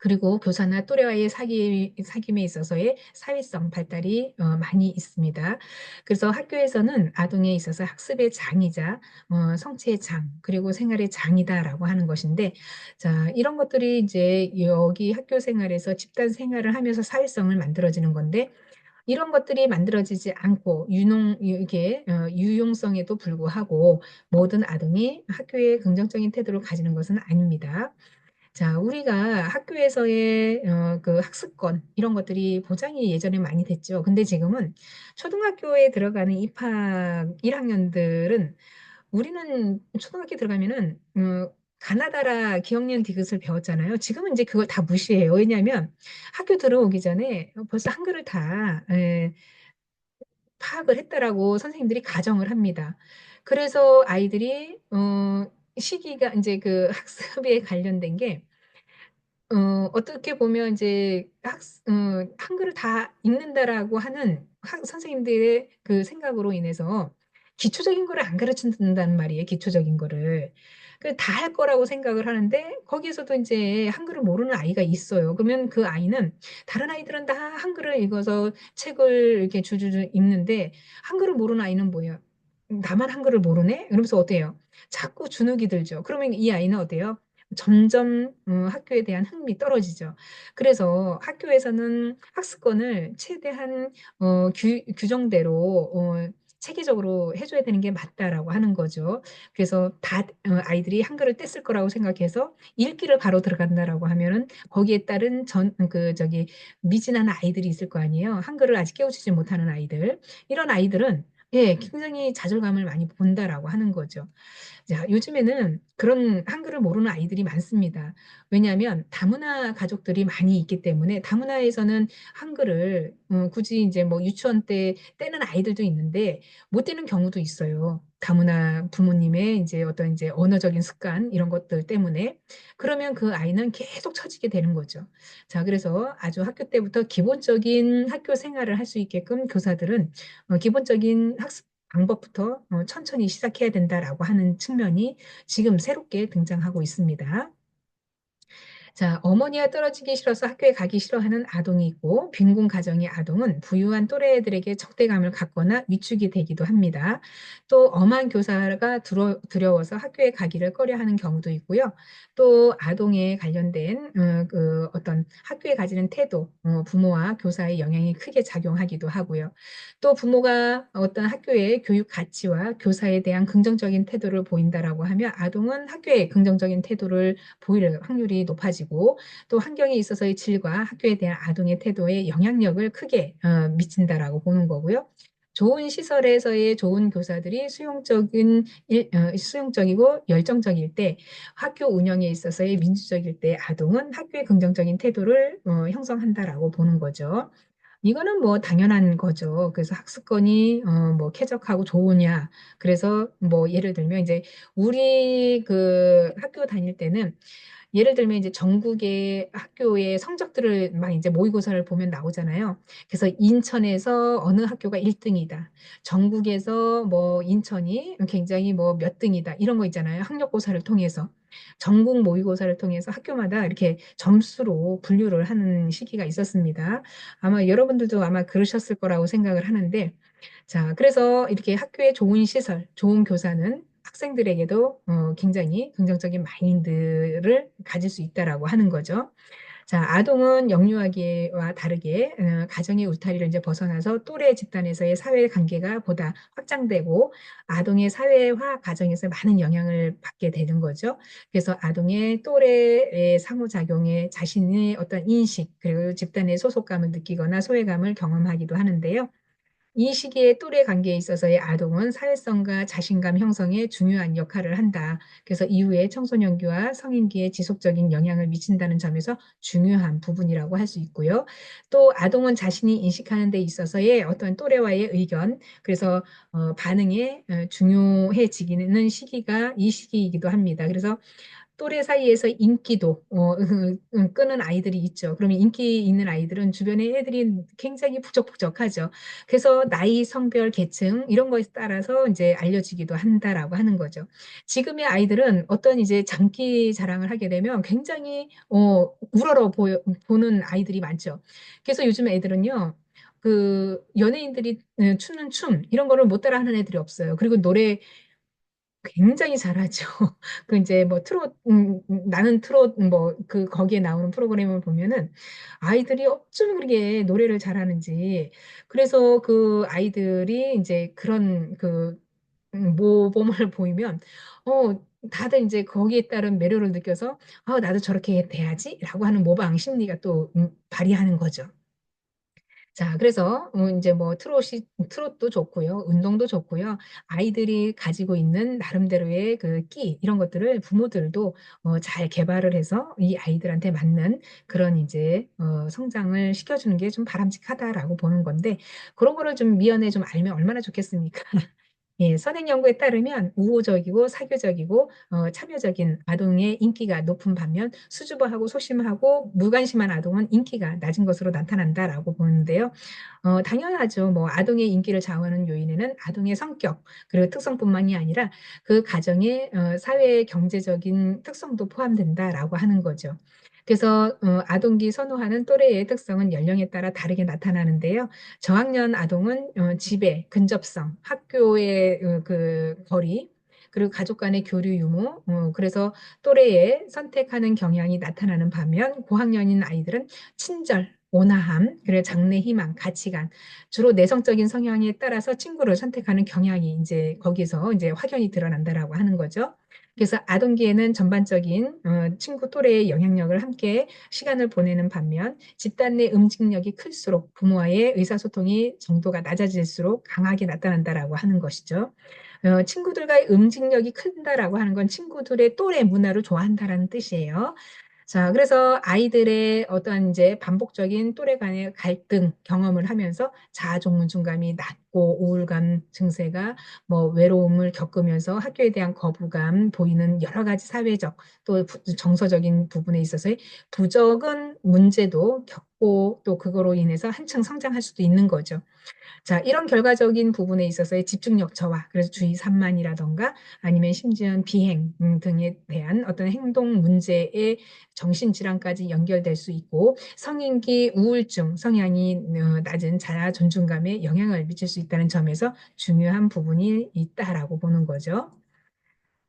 그리고 교사나 또래와의 사귐에 있어서의 사회성 발달이 많이 있습니다. 그래서 학교에서는 아동에 있어서 학습의 장이자 성취의 장, 그리고 생활의 장이다라고 하는 것인데, 자, 이런 것들이 이제 여기 학교 생활에서 집단 생활을 하면서 사회성을 만들어지는 건데, 이런 것들이 만들어지지 않고 이게 유용성에도 불구하고 모든 아동이 학교에 긍정적인 태도를 가지는 것은 아닙니다. 자, 우리가 학교에서의 그 학습권 이런 것들이 보장이 예전에 많이 됐죠. 근데 지금은 초등학교에 들어가는 입학 1학년들은 우리는 초등학교 들어가면은 가나다라 기억니은 디귿을 배웠잖아요. 지금은 이제 그걸 다 무시해요. 왜냐하면 학교 들어오기 전에 벌써 한글을 다 파악을 했다라고 선생님들이 가정을 합니다. 그래서 아이들이 시기가 이제 그 학습에 관련된 게 어떻게 보면 이제 한글을 다 읽는다라고 하는 선생님들의 그 생각으로 인해서 기초적인 거를 안 가르쳐 준다는 말이에요, 기초적인 거를. 그 다 할 거라고 생각을 하는데 거기에서도 인제 한글을 모르는 아이가 있어요. 그러면 그 아이는 다른 아이들은 다 한글을 읽어서 책을 이렇게 줄줄줄 읽는데 한글을 모르는 아이는 뭐예요? '나만 한글을 모르네?' 이러면서 어때요? 자꾸 주눅이 들죠. 그러면 이 아이는 어때요? 점점 학교에 대한 흥미 떨어지죠. 그래서 학교에서는 학습권을 최대한 규정대로 체계적으로 해 줘야 되는 게 맞다라고 하는 거죠. 그래서 다 아이들이 한글을 뗐을 거라고 생각해서 읽기를 바로 들어간다라고 하면은 거기에 따른 미진한 아이들이 있을 거 아니에요. 한글을 아직 깨우치지 못하는 아이들. 이런 아이들은 예 굉장히 좌절감을 많이 본다라고 하는 거죠. 자, 요즘에는 그런 한글을 모르는 아이들이 많습니다. 왜냐하면 다문화 가족들이 많이 있기 때문에 다문화에서는 한글을 굳이 인제 뭐 유치원 때 떼는 아이들도 있는데 못 떼는 경우도 있어요. 다문화 부모님의 인제 어떤 인제 언어적인 습관 이런 것들 때문에. 그러면 그 아이는 계속 처지게 되는 거죠. 자, 그래서 아주 학교 때부터 기본적인 학교 생활을 할 수 있게끔 교사들은 기본적인 학습 방법부터 천천히 시작해야 된다라고 하는 측면이 지금 새롭게 등장하고 있습니다. 자, 어머니와 떨어지기 싫어서 학교에 가기 싫어하는 아동이 있고 빈곤 가정의 아동은 부유한 또래들에게 적대감을 갖거나 위축이 되기도 합니다. 또 엄한 교사가 두려워서 학교에 가기를 꺼려하는 경우도 있고요. 또 아동에 관련된 그 어떤 학교에 가지는 태도, 부모와 교사의 영향이 크게 작용하기도 하고요. 또 부모가 어떤 학교의 교육 가치와 교사에 대한 긍정적인 태도를 보인다라고 하면 아동은 학교에 긍정적인 태도를 보일 확률이 높아지고 또 환경에 있어서의 질과 학교에 대한 아동의 태도에 영향력을 크게 미친다라고 보는 거고요. 좋은 시설에서의 좋은 교사들이 수용적이고 열정적일 때 학교 운영에 있어서의 민주적일 때 아동은 학교의 긍정적인 태도를 형성한다라고 보는 거죠. 이거는 뭐 당연한 거죠. 그래서 학습권이 뭐 쾌적하고 좋으냐. 그래서 뭐 예를 들면 이제 우리 그 학교 다닐 때는 예를 들면 이제 전국의 학교의 성적들을 막 이제 모의고사를 보면 나오잖아요. 그래서 인천에서 어느 학교가 1등이다. 전국에서 뭐 인천이 굉장히 뭐 몇 등이다. 이런 거 있잖아요. 학력고사를 통해서. 전국 모의고사를 통해서 학교마다 이렇게 점수로 분류를 하는 시기가 있었습니다. 아마 여러분들도 아마 그러셨을 거라고 생각을 하는데, 자, 그래서 이렇게 학교에 좋은 시설, 좋은 교사는 학생들에게도 굉장히 긍정적인 마인드를 가질 수 있다라고 하는 거죠. 자, 아동은 영유아기와 다르게 가정의 울타리를 이제 벗어나서 또래 집단에서의 사회 관계가 보다 확장되고 아동의 사회화 과정에서 많은 영향을 받게 되는 거죠. 그래서 아동의 또래의 상호작용에 자신의 어떤 인식 그리고 집단의 소속감을 느끼거나 소외감을 경험하기도 하는데요. 이 시기에 또래 관계에 있어서의 아동은 사회성과 자신감 형성에 중요한 역할을 한다. 그래서 이후에 청소년기와 성인기에 지속적인 영향을 미친다는 점에서 중요한 부분이라고 할 수 있고요. 또 아동은 자신이 인식하는 데 있어서의 어떤 또래와의 의견, 그래서 반응에 중요해지기는 시기가 이 시기이기도 합니다. 그래서 또래 사이에서 인기도 끄는 아이들이 있죠. 그러면 인기 있는 아이들은 주변에 애들이 굉장히 북적북적하죠. 그래서 나이, 성별, 계층 이런 거에 따라서 이제 알려지기도 한다라고 하는 거죠. 지금의 아이들은 어떤 이제 장기 자랑을 하게 되면 굉장히 보는 아이들이 많죠. 그래서 요즘 애들은요. 그 연예인들이 추는 춤 이런 거를 못 따라하는 애들이 없어요. 그리고 노래 굉장히 잘하죠. 그 이제 뭐 트롯, 나는 트롯, 뭐, 그, 거기에 나오는 프로그램을 보면은 아이들이 어쩜 그렇게 노래를 잘하는지. 그래서 그 아이들이 이제 그런 그 모범을 보이면, 다들 이제 거기에 따른 매료를 느껴서, 나도 저렇게 돼야지? 라고 하는 모방 심리가 또 발휘하는 거죠. 자, 그래서 이제 뭐 트롯도 좋고요. 운동도 좋고요. 아이들이 가지고 있는 나름대로의 그 끼 이런 것들을 부모들도 잘 개발을 해서 이 아이들한테 맞는 그런 이제 성장을 시켜주는 게 좀 바람직하다라고 보는 건데 그런 거를 좀 미연에 좀 알면 얼마나 좋겠습니까? 예, 선행 연구에 따르면 우호적이고 사교적이고 참여적인 아동의 인기가 높은 반면 수줍어하고 소심하고 무관심한 아동은 인기가 낮은 것으로 나타난다라고 보는데요. 당연하죠. 뭐 아동의 인기를 좌우하는 요인에는 아동의 성격 그리고 특성뿐만이 아니라 그 가정의 사회 경제적인 특성도 포함된다라고 하는 거죠. 그래서 아동기 선호하는 또래의 특성은 연령에 따라 다르게 나타나는데요. 저학년 아동은 집의 근접성, 학교의 그 거리, 그리고 가족 간의 교류 유무, 그래서 또래에 선택하는 경향이 나타나는 반면 고학년인 아이들은 친절, 온화함, 그리고 장래 희망, 가치관, 주로 내성적인 성향에 따라서 친구를 선택하는 경향이 이제 거기서 이제 확연히 드러난다라고 하는 거죠. 그래서 아동기에는 전반적인 친구 또래의 영향력을 함께 시간을 보내는 반면 집단 내 응징력이 클수록 부모와의 의사소통이 정도가 낮아질수록 강하게 나타난다라고 하는 것이죠. 친구들과의 응징력이 큰다라고 하는 건 친구들의 또래 문화를 좋아한다라는 뜻이에요. 자, 그래서 아이들의 어떤 이제 반복적인 또래 간의 갈등 경험을 하면서 자아종중감이 낮고 우울감 증세가 뭐 외로움을 겪으면서 학교에 대한 거부감 보이는 여러 가지 사회적 또 정서적인 부분에 있어서의 부적은 문제도 겪고 또 그거로 인해서 한층 성장할 수도 있는 거죠. 자, 이런 결과적인 부분에 있어서의 집중력 저하, 그래서 주의 산만이라던가 아니면 심지어 비행 등에 대한 어떤 행동 문제의 정신질환까지 연결될 수 있고 성인기 우울증 성향이 낮은 자아 존중감에 영향을 미칠 수 있다는 점에서 중요한 부분이 있다라고 보는 거죠.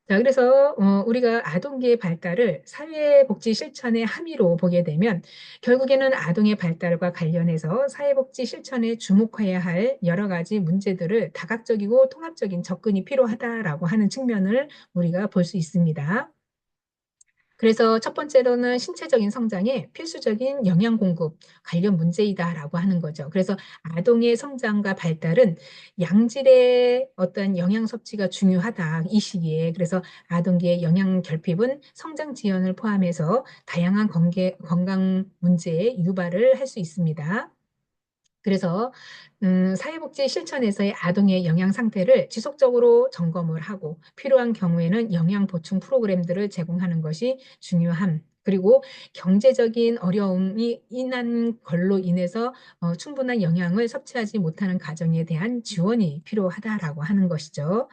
자, 그래서 우리가 아동기의 발달을 사회복지 실천의 함의로 보게 되면 결국에는 아동의 발달과 관련해서 사회복지 실천에 주목해야 할 여러 가지 문제들을 다각적이고 통합적인 접근이 필요하다라고 하는 측면을 우리가 볼 수 있습니다. 그래서 첫 번째로는 신체적인 성장에 필수적인 영양 공급 관련 문제이다라고 하는 거죠. 그래서 아동의 성장과 발달은 양질의 어떤 영양 섭취가 중요하다 이 시기에. 그래서 아동기의 영양 결핍은 성장 지연을 포함해서 다양한 건강 문제에 유발을 할 수 있습니다. 그래서 사회복지 실천에서의 아동의 영양 상태를 지속적으로 점검을 하고 필요한 경우에는 영양 보충 프로그램들을 제공하는 것이 중요함. 그리고 경제적인 어려움이 인한 걸로 인해서 충분한 영양을 섭취하지 못하는 가정에 대한 지원이 필요하다라고 하는 것이죠.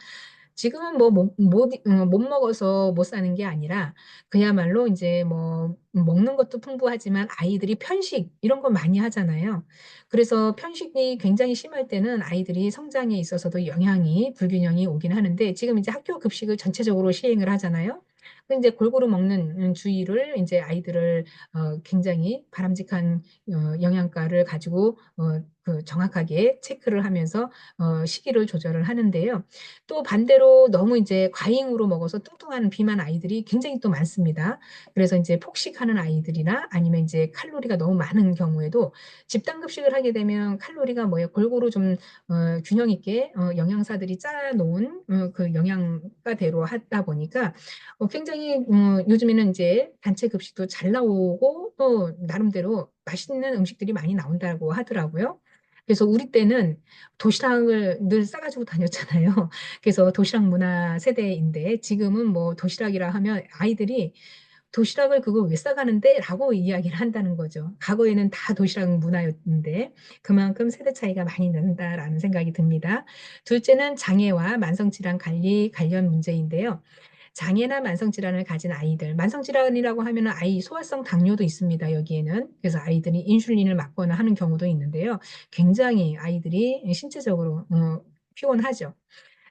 지금은 뭐 못 먹어서 못 사는 게 아니라 그야말로 이제 뭐 먹는 것도 풍부하지만 아이들이 편식 이런 거 많이 하잖아요. 그래서 편식이 굉장히 심할 때는 아이들이 성장에 있어서도 영향이 불균형이 오긴 하는데 지금 이제 학교 급식을 전체적으로 시행을 하잖아요. 그 이제 골고루 먹는 주의를 이제 아이들을 굉장히 바람직한 영양가를 가지고 그 정확하게 체크를 하면서 시기를 조절을 하는데요. 또 반대로 너무 이제 과잉으로 먹어서 뚱뚱한 비만 아이들이 굉장히 또 많습니다. 그래서 이제 폭식하는 아이들이나 아니면 이제 칼로리가 너무 많은 경우에도 집단 급식을 하게 되면 칼로리가 뭐예요? 골고루 좀 균형 있게 영양사들이 짜 놓은 그 영양가대로 하다 보니까 굉장히 요즘에는 이제 단체 급식도 잘 나오고 또 나름대로 맛있는 음식들이 많이 나온다고 하더라고요. 그래서 우리 때는 도시락을 늘 싸가지고 다녔잖아요. 그래서 도시락 문화 세대인데 지금은 뭐 도시락이라 하면 아이들이 도시락을 그거 왜 싸가는데? 라고 이야기를 한다는 거죠. 과거에는 다 도시락 문화였는데 그만큼 세대 차이가 많이 난다라는 생각이 듭니다. 둘째는 장애와 만성질환 관리 관련 문제인데요. 장애나 만성질환을 가진 아이들, 만성질환이라고 하면 아이 소아성 당뇨도 있습니다. 여기에는. 그래서 아이들이 인슐린을 맞거나 하는 경우도 있는데요. 굉장히 아이들이 신체적으로 피곤하죠.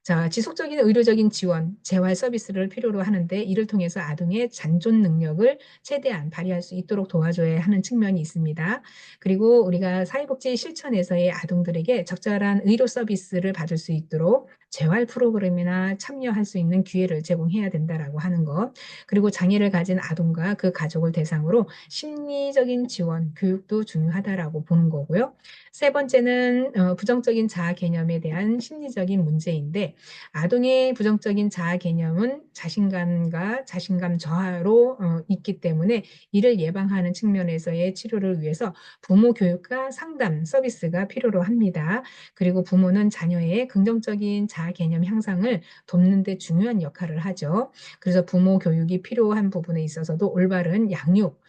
자, 지속적인 의료적인 지원, 재활 서비스를 필요로 하는데 이를 통해서 아동의 잔존 능력을 최대한 발휘할 수 있도록 도와줘야 하는 측면이 있습니다. 그리고 우리가 사회복지 실천에서의 아동들에게 적절한 의료 서비스를 받을 수 있도록 재활 프로그램이나 참여할 수 있는 기회를 제공해야 된다라고 하는 것. 그리고 장애를 가진 아동과 그 가족을 대상으로 심리적인 지원, 교육도 중요하다라고 보는 거고요. 세 번째는 부정적인 자아 개념에 대한 심리적인 문제인데 아동의 부정적인 자아 개념은 자신감과 자신감 저하로 있기 때문에 이를 예방하는 측면에서의 치료를 위해서 부모 교육과 상담 서비스가 필요로 합니다. 그리고 부모는 자녀의 긍정적인 자아 개념 향상을 돕는 데 중요한 역할을 하죠. 그래서 부모 교육이 필요한 부분에 있어서도 올바른 양육,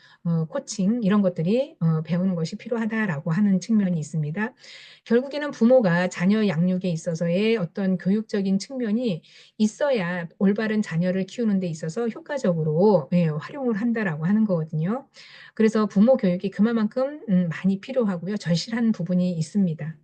코칭 이런 것들이 배우는 것이 필요하다라고 하는 측면이 있습니다. 결국에는 부모가 자녀 양육에 있어서의 어떤 교육적인 측면이 있어야 올바른 자녀를 키우는 데 있어서 효과적으로 예, 활용을 한다라고 하는 거거든요. 그래서 부모 교육이 그만큼 많이 필요하고요. 절실한 부분이 있습니다.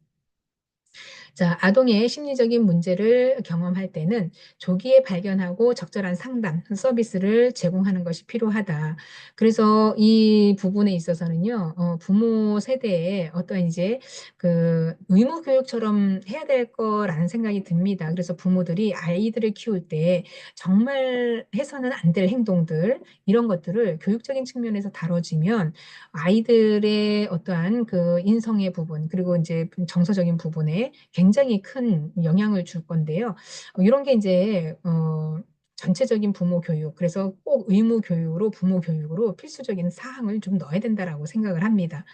자, 아동의 심리적인 문제를 경험할 때는 조기에 발견하고 적절한 상담 서비스를 제공하는 것이 필요하다. 그래서 이 부분에 있어서는요, 부모 세대에 어떤 이제 그 의무 교육처럼 해야 될 거라는 생각이 듭니다. 그래서 부모들이 아이들을 키울 때 정말 해서는 안 될 행동들, 이런 것들을 교육적인 측면에서 다뤄지면 아이들의 어떠한 그 인성의 부분, 그리고 이제 정서적인 부분에 굉장히 큰 영향을 줄 건데요. 이런 게 이제 전체적인 부모 교육, 그래서 꼭 의무 교육으로 부모 교육으로 필수적인 사항을 좀 넣어야 된다라고 생각을 합니다.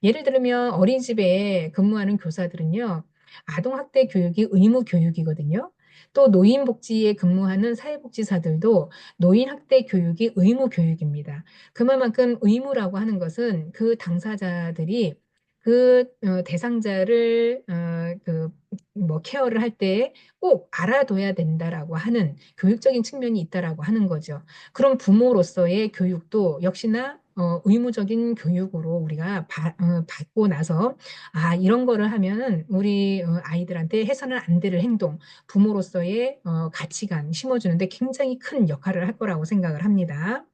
예를 들면 어린이집에 근무하는 교사들은요, 아동학대 교육이 의무 교육이거든요. 또 노인복지에 근무하는 사회복지사들도 노인학대 교육이 의무 교육입니다. 그만큼 의무라고 하는 것은 그 당사자들이 그 대상자를 그뭐 케어를 할 때 꼭 알아둬야 된다라고 하는 교육적인 측면이 있다라고 하는 거죠. 그럼 부모로서의 교육도 역시나 의무적인 교육으로 우리가 받고 나서 아 이런 거를 하면은 우리 아이들한테 해서는 안 될 행동, 부모로서의 가치관 심어주는데 굉장히 큰 역할을 할 거라고 생각을 합니다.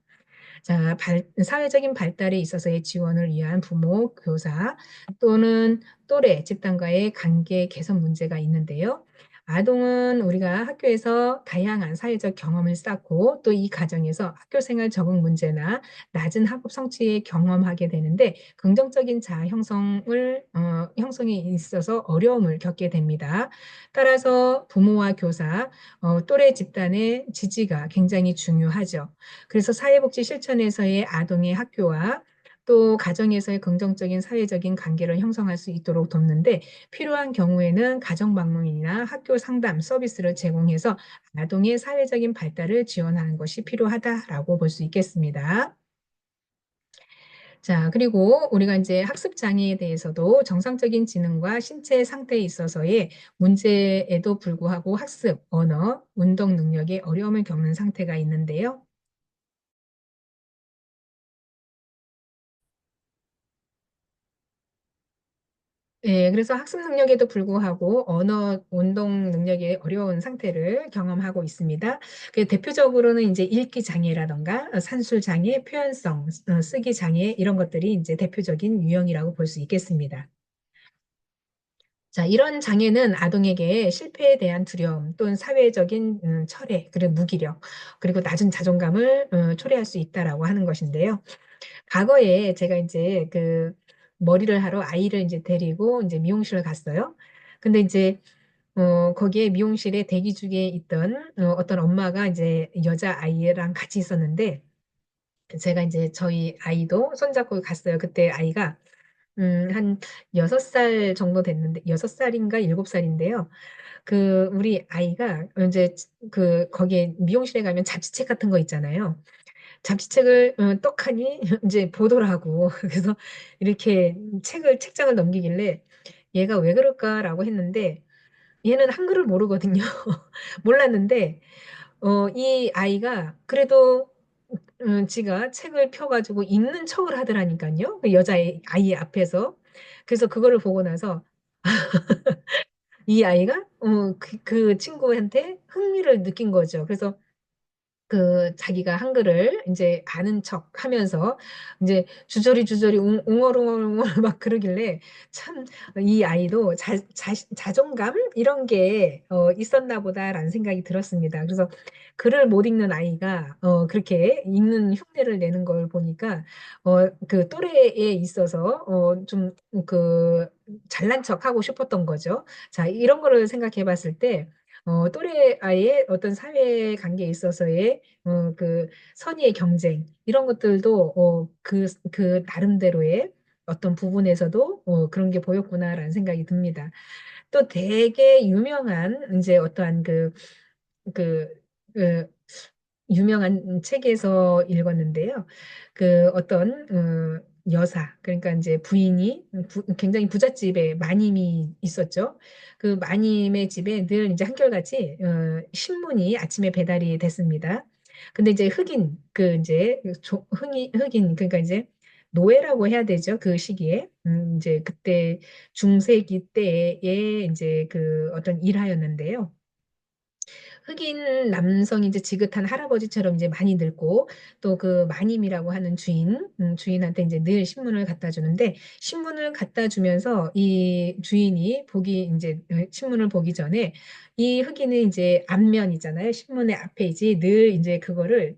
자, 사회적인 발달에 있어서의 지원을 위한 부모, 교사 또는 또래 집단과의 관계 개선 문제가 있는데요. 아동은 우리가 학교에서 다양한 사회적 경험을 쌓고 또 이 과정에서 학교 생활 적응 문제나 낮은 학업 성취에 경험하게 되는데 긍정적인 자아 형성이 있어서 어려움을 겪게 됩니다. 따라서 부모와 교사, 또래 집단의 지지가 굉장히 중요하죠. 그래서 사회복지 실천에서의 아동의 학교와 또 가정에서의 긍정적인 사회적인 관계를 형성할 수 있도록 돕는데 필요한 경우에는 가정방문이나 학교 상담 서비스를 제공해서 아동의 사회적인 발달을 지원하는 것이 필요하다라고 볼 수 있겠습니다. 자, 그리고 우리가 이제 학습 장애에 대해서도 정상적인 지능과 신체 상태에 있어서의 문제에도 불구하고 학습, 언어, 운동 능력에 어려움을 겪는 상태가 있는데요. 예, 그래서 학습 능력에도 불구하고 언어, 운동 능력에 어려운 상태를 경험하고 있습니다. 그 대표적으로는 이제 읽기 장애라던가 산술 장애, 표현성, 쓰기 장애 이런 것들이 이제 대표적인 유형이라고 볼 수 있겠습니다. 자, 이런 장애는 아동에게 실패에 대한 두려움 또는 사회적인 철회, 그리고 무기력, 그리고 낮은 자존감을 초래할 수 있다라고 하는 것인데요. 과거에 제가 이제 그 머리를 하러 아이를 이제 데리고 이제 미용실을 갔어요. 근데 이제 거기에 미용실에 대기 중에 있던 어떤 엄마가 이제 여자 아이랑 같이 있었는데 제가 이제 저희 아이도 손잡고 갔어요. 그때 아이가 한 6살 정도 됐는데 6살인가 7살인데요. 그 우리 아이가 이제 그 거기에 미용실에 가면 잡지책 같은 거 있잖아요. 잡지책을 떡하니 이제 보더라고. 그래서 이렇게 책장을 넘기길래 얘가 왜 그럴까라고 했는데 얘는 한글을 모르거든요. 몰랐는데 이 아이가 그래도 지가 책을 펴가지고 읽는 척을 하더라니까요. 그 여자의 아이 앞에서. 그래서 그거를 보고 나서 이 아이가 그 친구한테 흥미를 느낀 거죠. 그래서 그 자기가 한글을 이제 아는 척 하면서 이제 주저리 웅얼웅얼 막 그러길래 참 이 아이도 자존감 이런 게 있었나 보다라는 생각이 들었습니다. 그래서 글을 못 읽는 아이가 그렇게 읽는 흉내를 내는 걸 보니까 그 또래에 있어서 좀 그 잘난 척 하고 싶었던 거죠. 자, 이런 거를 생각해 봤을 때 또래 아이의 어떤 사회 관계에 있어서의 그 선의의 경쟁 이런 것들도 그 나름대로의 어떤 부분에서도 그런 게 보였구나라는 생각이 듭니다. 또 되게 유명한 이제 어떠한 그, 그 유명한 책에서 읽었는데요. 그 어떤 여사, 그러니까 이제 부인이 굉장히 부잣집에 마님이 있었죠. 그 마님의 집에 늘 이제 한결같이 신문이 아침에 배달이 됐습니다. 근데 이제 그 이제 흑인, 그러니까 이제 노예라고 해야 되죠. 그 시기에. 이제 그때 중세기 때에 이제 그 어떤 일하였는데요. 흑인 남성이 이제 지긋한 할아버지처럼 이제 많이 늙고 또 그 마님이라고 하는 주인한테 이제 늘 신문을 갖다 주는데 신문을 갖다 주면서 이 주인이 이제 신문을 보기 전에 이 흑인은 이제 앞면이잖아요. 신문의 앞페이지 늘 이제 그거를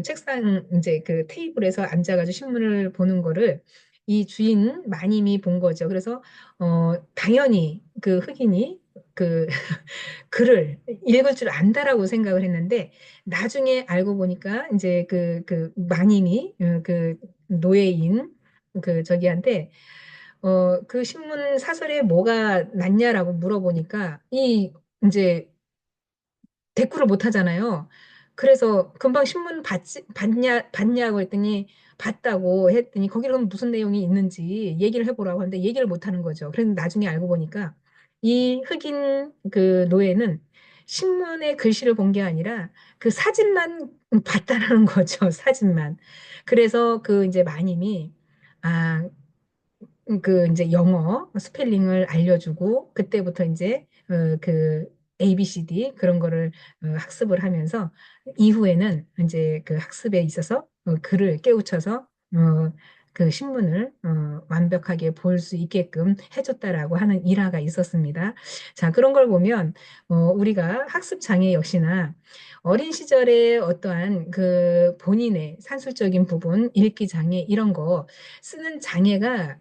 책상 이제 그 테이블에서 앉아가지고 신문을 보는 거를 이 주인 마님이 본 거죠. 그래서 당연히 그 흑인이 그 글을 읽을 줄 안다라고 생각을 했는데 나중에 알고 보니까 이제 그 마님이 그 노예인 그 저기한테 그 신문 사설에 뭐가 났냐라고 물어보니까 이 이제 대꾸를 못 하잖아요. 그래서 금방 신문 봤냐고 했더니 봤다고 했더니 거기 그럼 무슨 내용이 있는지 얘기를 해보라고 하는데 얘기를 못 하는 거죠. 그래서 나중에 알고 보니까 이 흑인 그 노예는 신문의 글씨를 본 게 아니라 그 사진만 봤다라는 거죠. 사진만. 그래서 그 이제 마님이 아, 그 이제 영어 스펠링을 알려주고 그때부터 이제 그 ABCD 그런 거를 학습을 하면서 이후에는 이제 그 학습에 있어서 글을 깨우쳐서 그 신문을 완벽하게 볼 수 있게끔 해줬다라고 하는 일화가 있었습니다. 자, 그런 걸 보면 우리가 학습 장애 역시나 어린 시절에 어떠한 그 본인의 산술적인 부분, 읽기 장애 이런 거 쓰는 장애가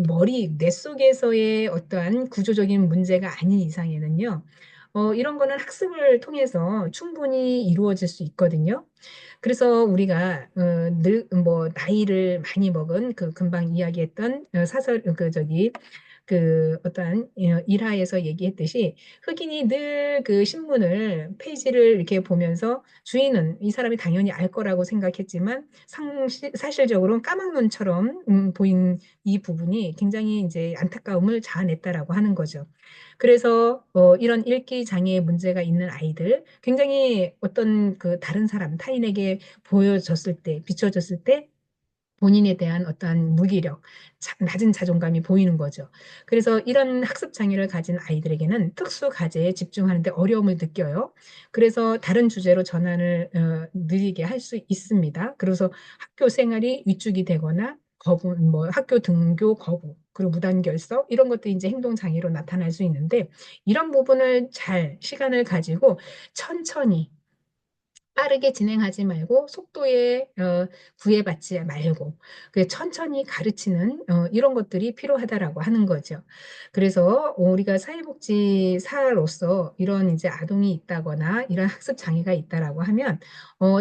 머리, 뇌 속에서의 어떠한 구조적인 문제가 아닌 이상에는요, 이런 거는 학습을 통해서 충분히 이루어질 수 있거든요. 그래서 우리가 뭐 나이를 많이 먹은 그 금방 이야기했던 사설 그 저기 어떠한 일화에서 얘기했듯이 흑인이 늘 그 신문을 페이지를 이렇게 보면서 주인은 이 사람이 당연히 알 거라고 생각했지만 사실적으로는 까막눈처럼 보인 이 부분이 굉장히 이제 안타까움을 자아냈다라고 하는 거죠. 그래서 이런 읽기 장애의 문제가 있는 아이들, 굉장히 어떤 그 다른 사람, 타인에게 보여졌을 때, 비춰졌을 때 본인에 대한 어떠한 무기력, 낮은 자존감이 보이는 거죠. 그래서 이런 학습 장애를 가진 아이들에게는 특수 과제에 집중하는 데 어려움을 느껴요. 그래서 다른 주제로 전환을 느리게 할 수 있습니다. 그래서 학교 생활이 위축이 되거나 거부, 뭐 학교 등교 거부, 그리고 무단결석 이런 것들이 이제 행동 장애로 나타날 수 있는데, 이런 부분을 잘 시간을 가지고 천천히 빠르게 진행하지 말고 속도에 구애받지 말고 천천히 가르치는 이런 것들이 필요하다라고 하는 거죠. 그래서 우리가 사회복지사로서 이런 이제 아동이 있다거나 이런 학습 장애가 있다라고 하면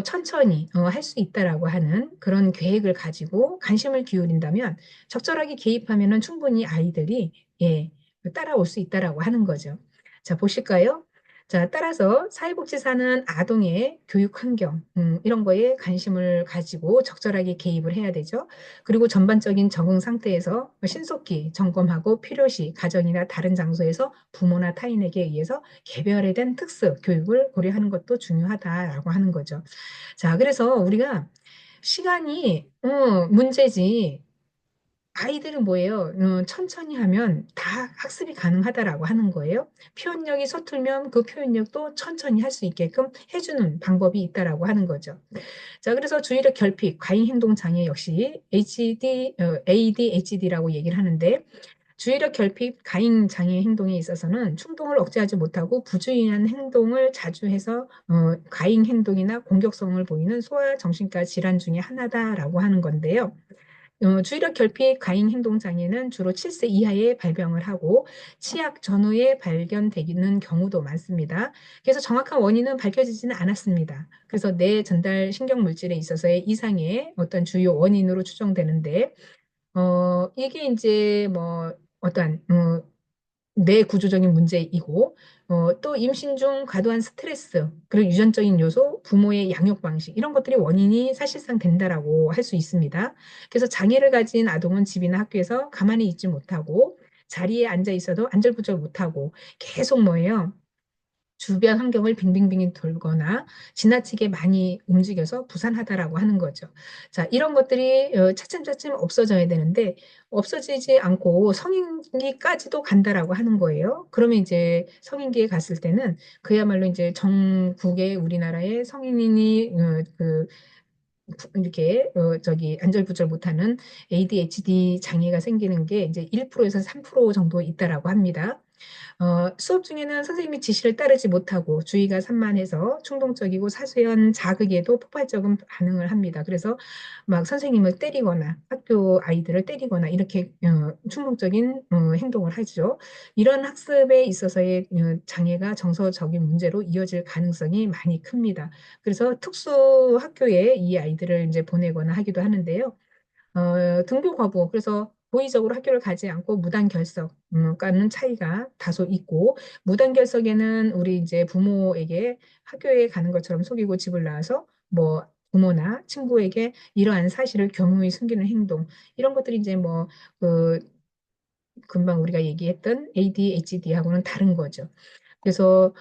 천천히 할 수 있다라고 하는 그런 계획을 가지고 관심을 기울인다면 적절하게 개입하면은 충분히 아이들이 예, 따라올 수 있다라고 하는 거죠. 자, 보실까요? 자, 따라서 사회복지사는 아동의 교육 환경, 이런 거에 관심을 가지고 적절하게 개입을 해야 되죠. 그리고 전반적인 적응 상태에서 신속히 점검하고 필요시 가정이나 다른 장소에서 부모나 타인에게 의해서 개별화된 특수 교육을 고려하는 것도 중요하다라고 하는 거죠. 자, 그래서 우리가 시간이 문제지, 아이들은 뭐예요? 천천히 하면 다 학습이 가능하다라고 하는 거예요. 표현력이 서툴면 그 표현력도 천천히 할 수 있게끔 해주는 방법이 있다라고 하는 거죠. 자, 그래서 주의력 결핍, 과잉 행동 장애 역시 ADHD라고 얘기를 하는데, 주의력 결핍, 과잉 장애 행동에 있어서는 충동을 억제하지 못하고 부주의한 행동을 자주 해서 과잉 행동이나 공격성을 보이는 소아 정신과 질환 중에 하나다라고 하는 건데요. 주의력 결핍 과잉 행동 장애는 주로 7세 이하에 발병을 하고 치약 전후에 발견되는 경우도 많습니다. 그래서 정확한 원인은 밝혀지지는 않았습니다. 그래서 뇌 전달 신경 물질에 있어서의 이상의 어떤 주요 원인으로 추정되는데, 이게 이제 뭐 어떠한 뇌 구조적인 문제이고, 또 임신 중 과도한 스트레스, 그리고 유전적인 요소, 부모의 양육 방식, 이런 것들이 원인이 사실상 된다라고 할 수 있습니다. 그래서 장애를 가진 아동은 집이나 학교에서 가만히 있지 못하고, 자리에 앉아 있어도 안절부절 못하고, 계속 뭐예요? 주변 환경을 빙빙빙 돌거나 지나치게 많이 움직여서 부산하다라고 하는 거죠. 자, 이런 것들이 차츰차츰 없어져야 되는데 없어지지 않고 성인기까지도 간다라고 하는 거예요. 그러면 이제 성인기에 갔을 때는 그야말로 이제 전국의 우리나라의 성인이 이렇게 저기 안절부절 못하는 ADHD 장애가 생기는 게 이제 1%에서 3% 정도 있다라고 합니다. 수업 중에는 선생님이 지시를 따르지 못하고 주의가 산만해서 충동적이고 사소한 자극에도 폭발적인 반응을 합니다. 그래서 막 선생님을 때리거나 학교 아이들을 때리거나 이렇게 충동적인 행동을 하죠. 이런 학습에 있어서의 장애가 정서적인 문제로 이어질 가능성이 많이 큽니다. 그래서 특수 학교에 이 아이들을 이제 보내거나 하기도 하는데요. 등교 거부, 그래서 고의적으로 학교를 가지 않고 무단 결석과는 차이가 다소 있고, 무단 결석에는 우리 이제 부모에게 학교에 가는 것처럼 속이고 집을 나와서 뭐 부모나 친구에게 이러한 사실을 교묘히 숨기는 행동, 이런 것들이 이제 뭐 그 금방 우리가 얘기했던 ADHD하고는 다른 거죠. 그래서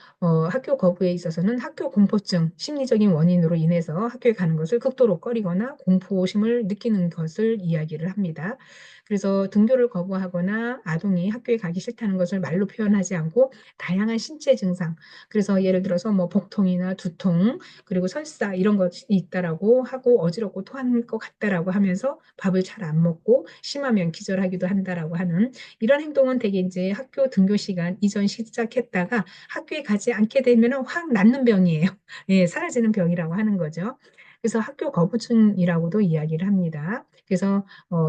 학교 거부에 있어서는 학교 공포증, 심리적인 원인으로 인해서 학교에 가는 것을 극도로 꺼리거나 공포심을 느끼는 것을 이야기를 합니다. 그래서 등교를 거부하거나 아동이 학교에 가기 싫다는 것을 말로 표현하지 않고 다양한 신체 증상, 그래서 예를 들어서 뭐 복통이나 두통, 그리고 설사 이런 것이 있다라고 하고 어지럽고 토할 것 같다라고 하면서 밥을 잘 안 먹고 심하면 기절하기도 한다라고 하는 이런 행동은 대개 이제 학교 등교 시간 이전 시작했다가 학교에 가지 않게 되면 확 낫는 병이에요. 예, 사라지는 병이라고 하는 거죠. 그래서 학교 거부증이라고도 이야기를 합니다. 그래서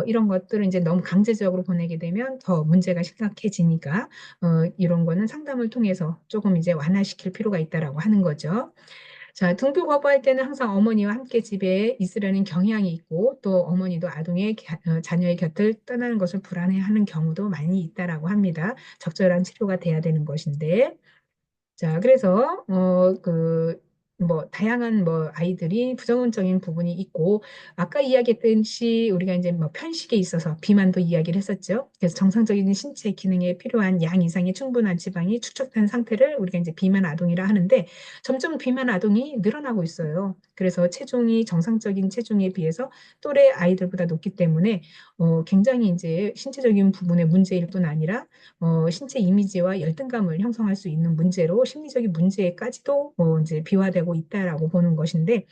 이런 것들을 이제 너무 강제적으로 보내게 되면 더 문제가 심각해지니까 이런 거는 상담을 통해서 조금 이제 완화시킬 필요가 있다라고 하는 거죠. 자, 등교 거부할 때는 항상 어머니와 함께 집에 있으려는 경향이 있고 또 어머니도 아동의 자녀의 곁을 떠나는 것을 불안해하는 경우도 많이 있다라고 합니다. 적절한 치료가 돼야 되는 것인데. 자, 그래서 뭐 다양한 뭐 아이들이 부정적인 부분이 있고 아까 이야기했듯이 우리가 이제 뭐 편식에 있어서 비만도 이야기를 했었죠. 그래서 정상적인 신체 기능에 필요한 양 이상의 충분한 지방이 축적된 상태를 우리가 이제 비만 아동이라 하는데 점점 비만 아동이 늘어나고 있어요. 그래서 체중이 정상적인 체중에 비해서 또래 아이들보다 높기 때문에 굉장히 이제 신체적인 부분의 문제일 뿐 아니라 신체 이미지와 열등감을 형성할 수 있는 문제로 심리적인 문제까지도 이제 비화되고 있다라고 보는 것인데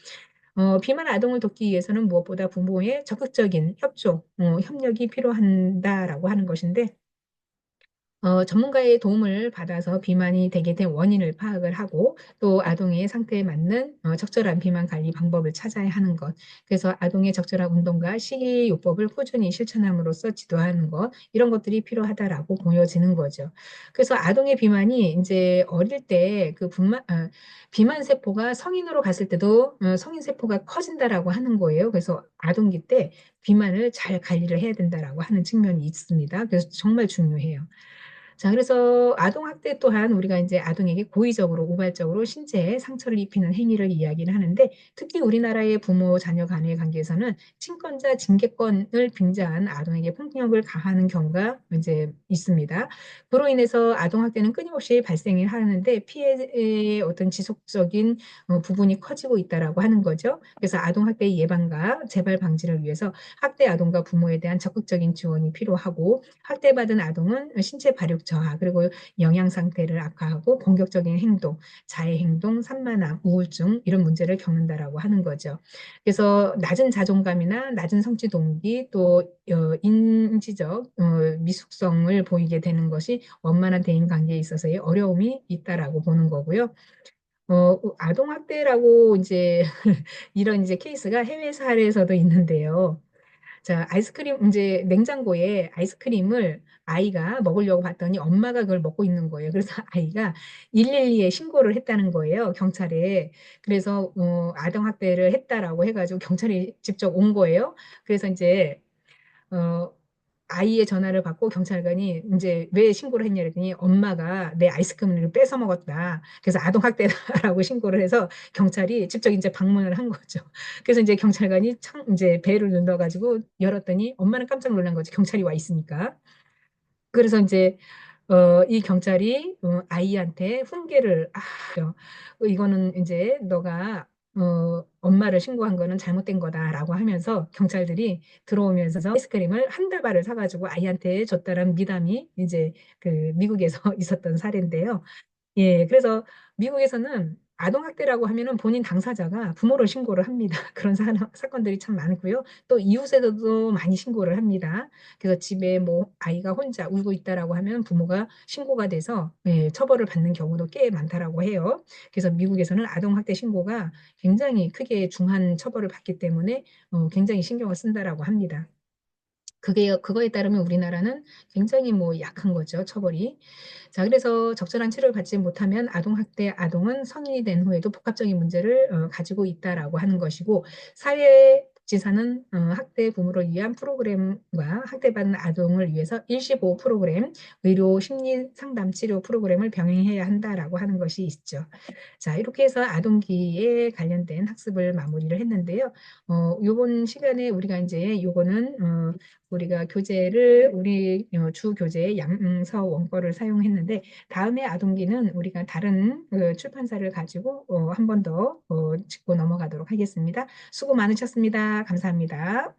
비만 아동을 돕기 위해서는 무엇보다 부모의 적극적인 협조, 협력이 필요한다라고 하는 것인데 전문가의 도움을 받아서 비만이 되게 된 원인을 파악을 하고 또 아동의 상태에 맞는 적절한 비만 관리 방법을 찾아야 하는 것. 그래서 아동의 적절한 운동과 식이요법을 꾸준히 실천함으로써 지도하는 것. 이런 것들이 필요하다라고 보여지는 거죠. 그래서 아동의 비만이 이제 어릴 때 비만 세포가 성인으로 갔을 때도 성인 세포가 커진다라고 하는 거예요. 그래서 아동기 때 비만을 잘 관리를 해야 된다라고 하는 측면이 있습니다. 그래서 정말 중요해요. 자, 그래서 아동학대 또한 우리가 이제 아동에게 고의적으로 우발적으로 신체에 상처를 입히는 행위를 이야기를 하는데 특히 우리나라의 부모 자녀 간의 관계에서는 친권자 징계권을 빙자한 아동에게 폭력을 가하는 경우가 이제 있습니다. 그로 인해서 아동학대는 끊임없이 발생을 하는데 피해의 어떤 지속적인 부분이 커지고 있다라고 하는 거죠. 그래서 아동학대 예방과 재발 방지를 위해서 학대 아동과 부모에 대한 적극적인 지원이 필요하고 학대받은 아동은 신체 발육 저하 그리고 영양 상태를 악화하고 공격적인 행동, 자해 행동, 산만함, 우울증 이런 문제를 겪는다라고 하는 거죠. 그래서 낮은 자존감이나 낮은 성취 동기 또 인지적 미숙성을 보이게 되는 것이 원만한 대인 관계에 있어서의 어려움이 있다라고 보는 거고요. 아동학대라고 이제 이런 이제 케이스가 해외 사례에서도 있는데요. 자, 아이스크림, 이제 냉장고에 아이스크림을 아이가 먹으려고 봤더니 엄마가 그걸 먹고 있는 거예요. 그래서 아이가 112에 신고를 했다는 거예요, 경찰에. 그래서, 아동학대를 했다라고 해가지고 경찰이 직접 온 거예요. 그래서 이제, 어, 아이의 전화를 받고 경찰관이 이제 왜 신고를 했냐 그랬더니 엄마가 내 아이스크림을 뺏어 먹었다. 그래서 아동학대라고 신고를 해서 경찰이 직접 이제 방문을 한 거죠. 그래서 이제 경찰관이 이제 배를 눌러가지고 열었더니 엄마는 깜짝 놀란 거죠. 경찰이 와 있으니까. 그래서 이제 이 경찰이 아이한테 훈계를 이거는 이제 너가 엄마를 신고한 거는 잘못된 거다라고 하면서 경찰들이 들어오면서 아이스크림을 한 달발을 사가지고 아이한테 줬다는 미담이 이제 그 미국에서 있었던 사례인데요. 예, 그래서 미국에서는 아동학대라고 하면은 본인 당사자가 부모를 신고를 합니다. 그런 사건들이 참 많고요. 또 이웃에서도 많이 신고를 합니다. 그래서 집에 뭐 아이가 혼자 울고 있다라고 하면 부모가 신고가 돼서 예, 처벌을 받는 경우도 꽤 많다라고 해요. 그래서 미국에서는 아동학대 신고가 굉장히 크게 중한 처벌을 받기 때문에 굉장히 신경을 쓴다라고 합니다. 그거에 따르면 우리나라는 굉장히 뭐 약한 거죠, 처벌이. 자, 그래서 적절한 치료를 받지 못하면 아동학대 아동은 성인이 된 후에도 복합적인 문제를 가지고 있다라고 하는 것이고, 사회복지사는 학대 부모를 위한 프로그램과 학대받은 아동을 위해서 일시보호 프로그램, 의료 심리 상담 치료 프로그램을 병행해야 한다라고 하는 것이 있죠. 자, 이렇게 해서 아동기에 관련된 학습을 마무리를 했는데요. 요번 시간에 우리가 이제 요거는 우리가 교재를 우리 주 교재의 양서 원고를 사용했는데 다음에 아동기는 우리가 다른 출판사를 가지고 한 번 더 짚고 넘어가도록 하겠습니다. 수고 많으셨습니다. 감사합니다.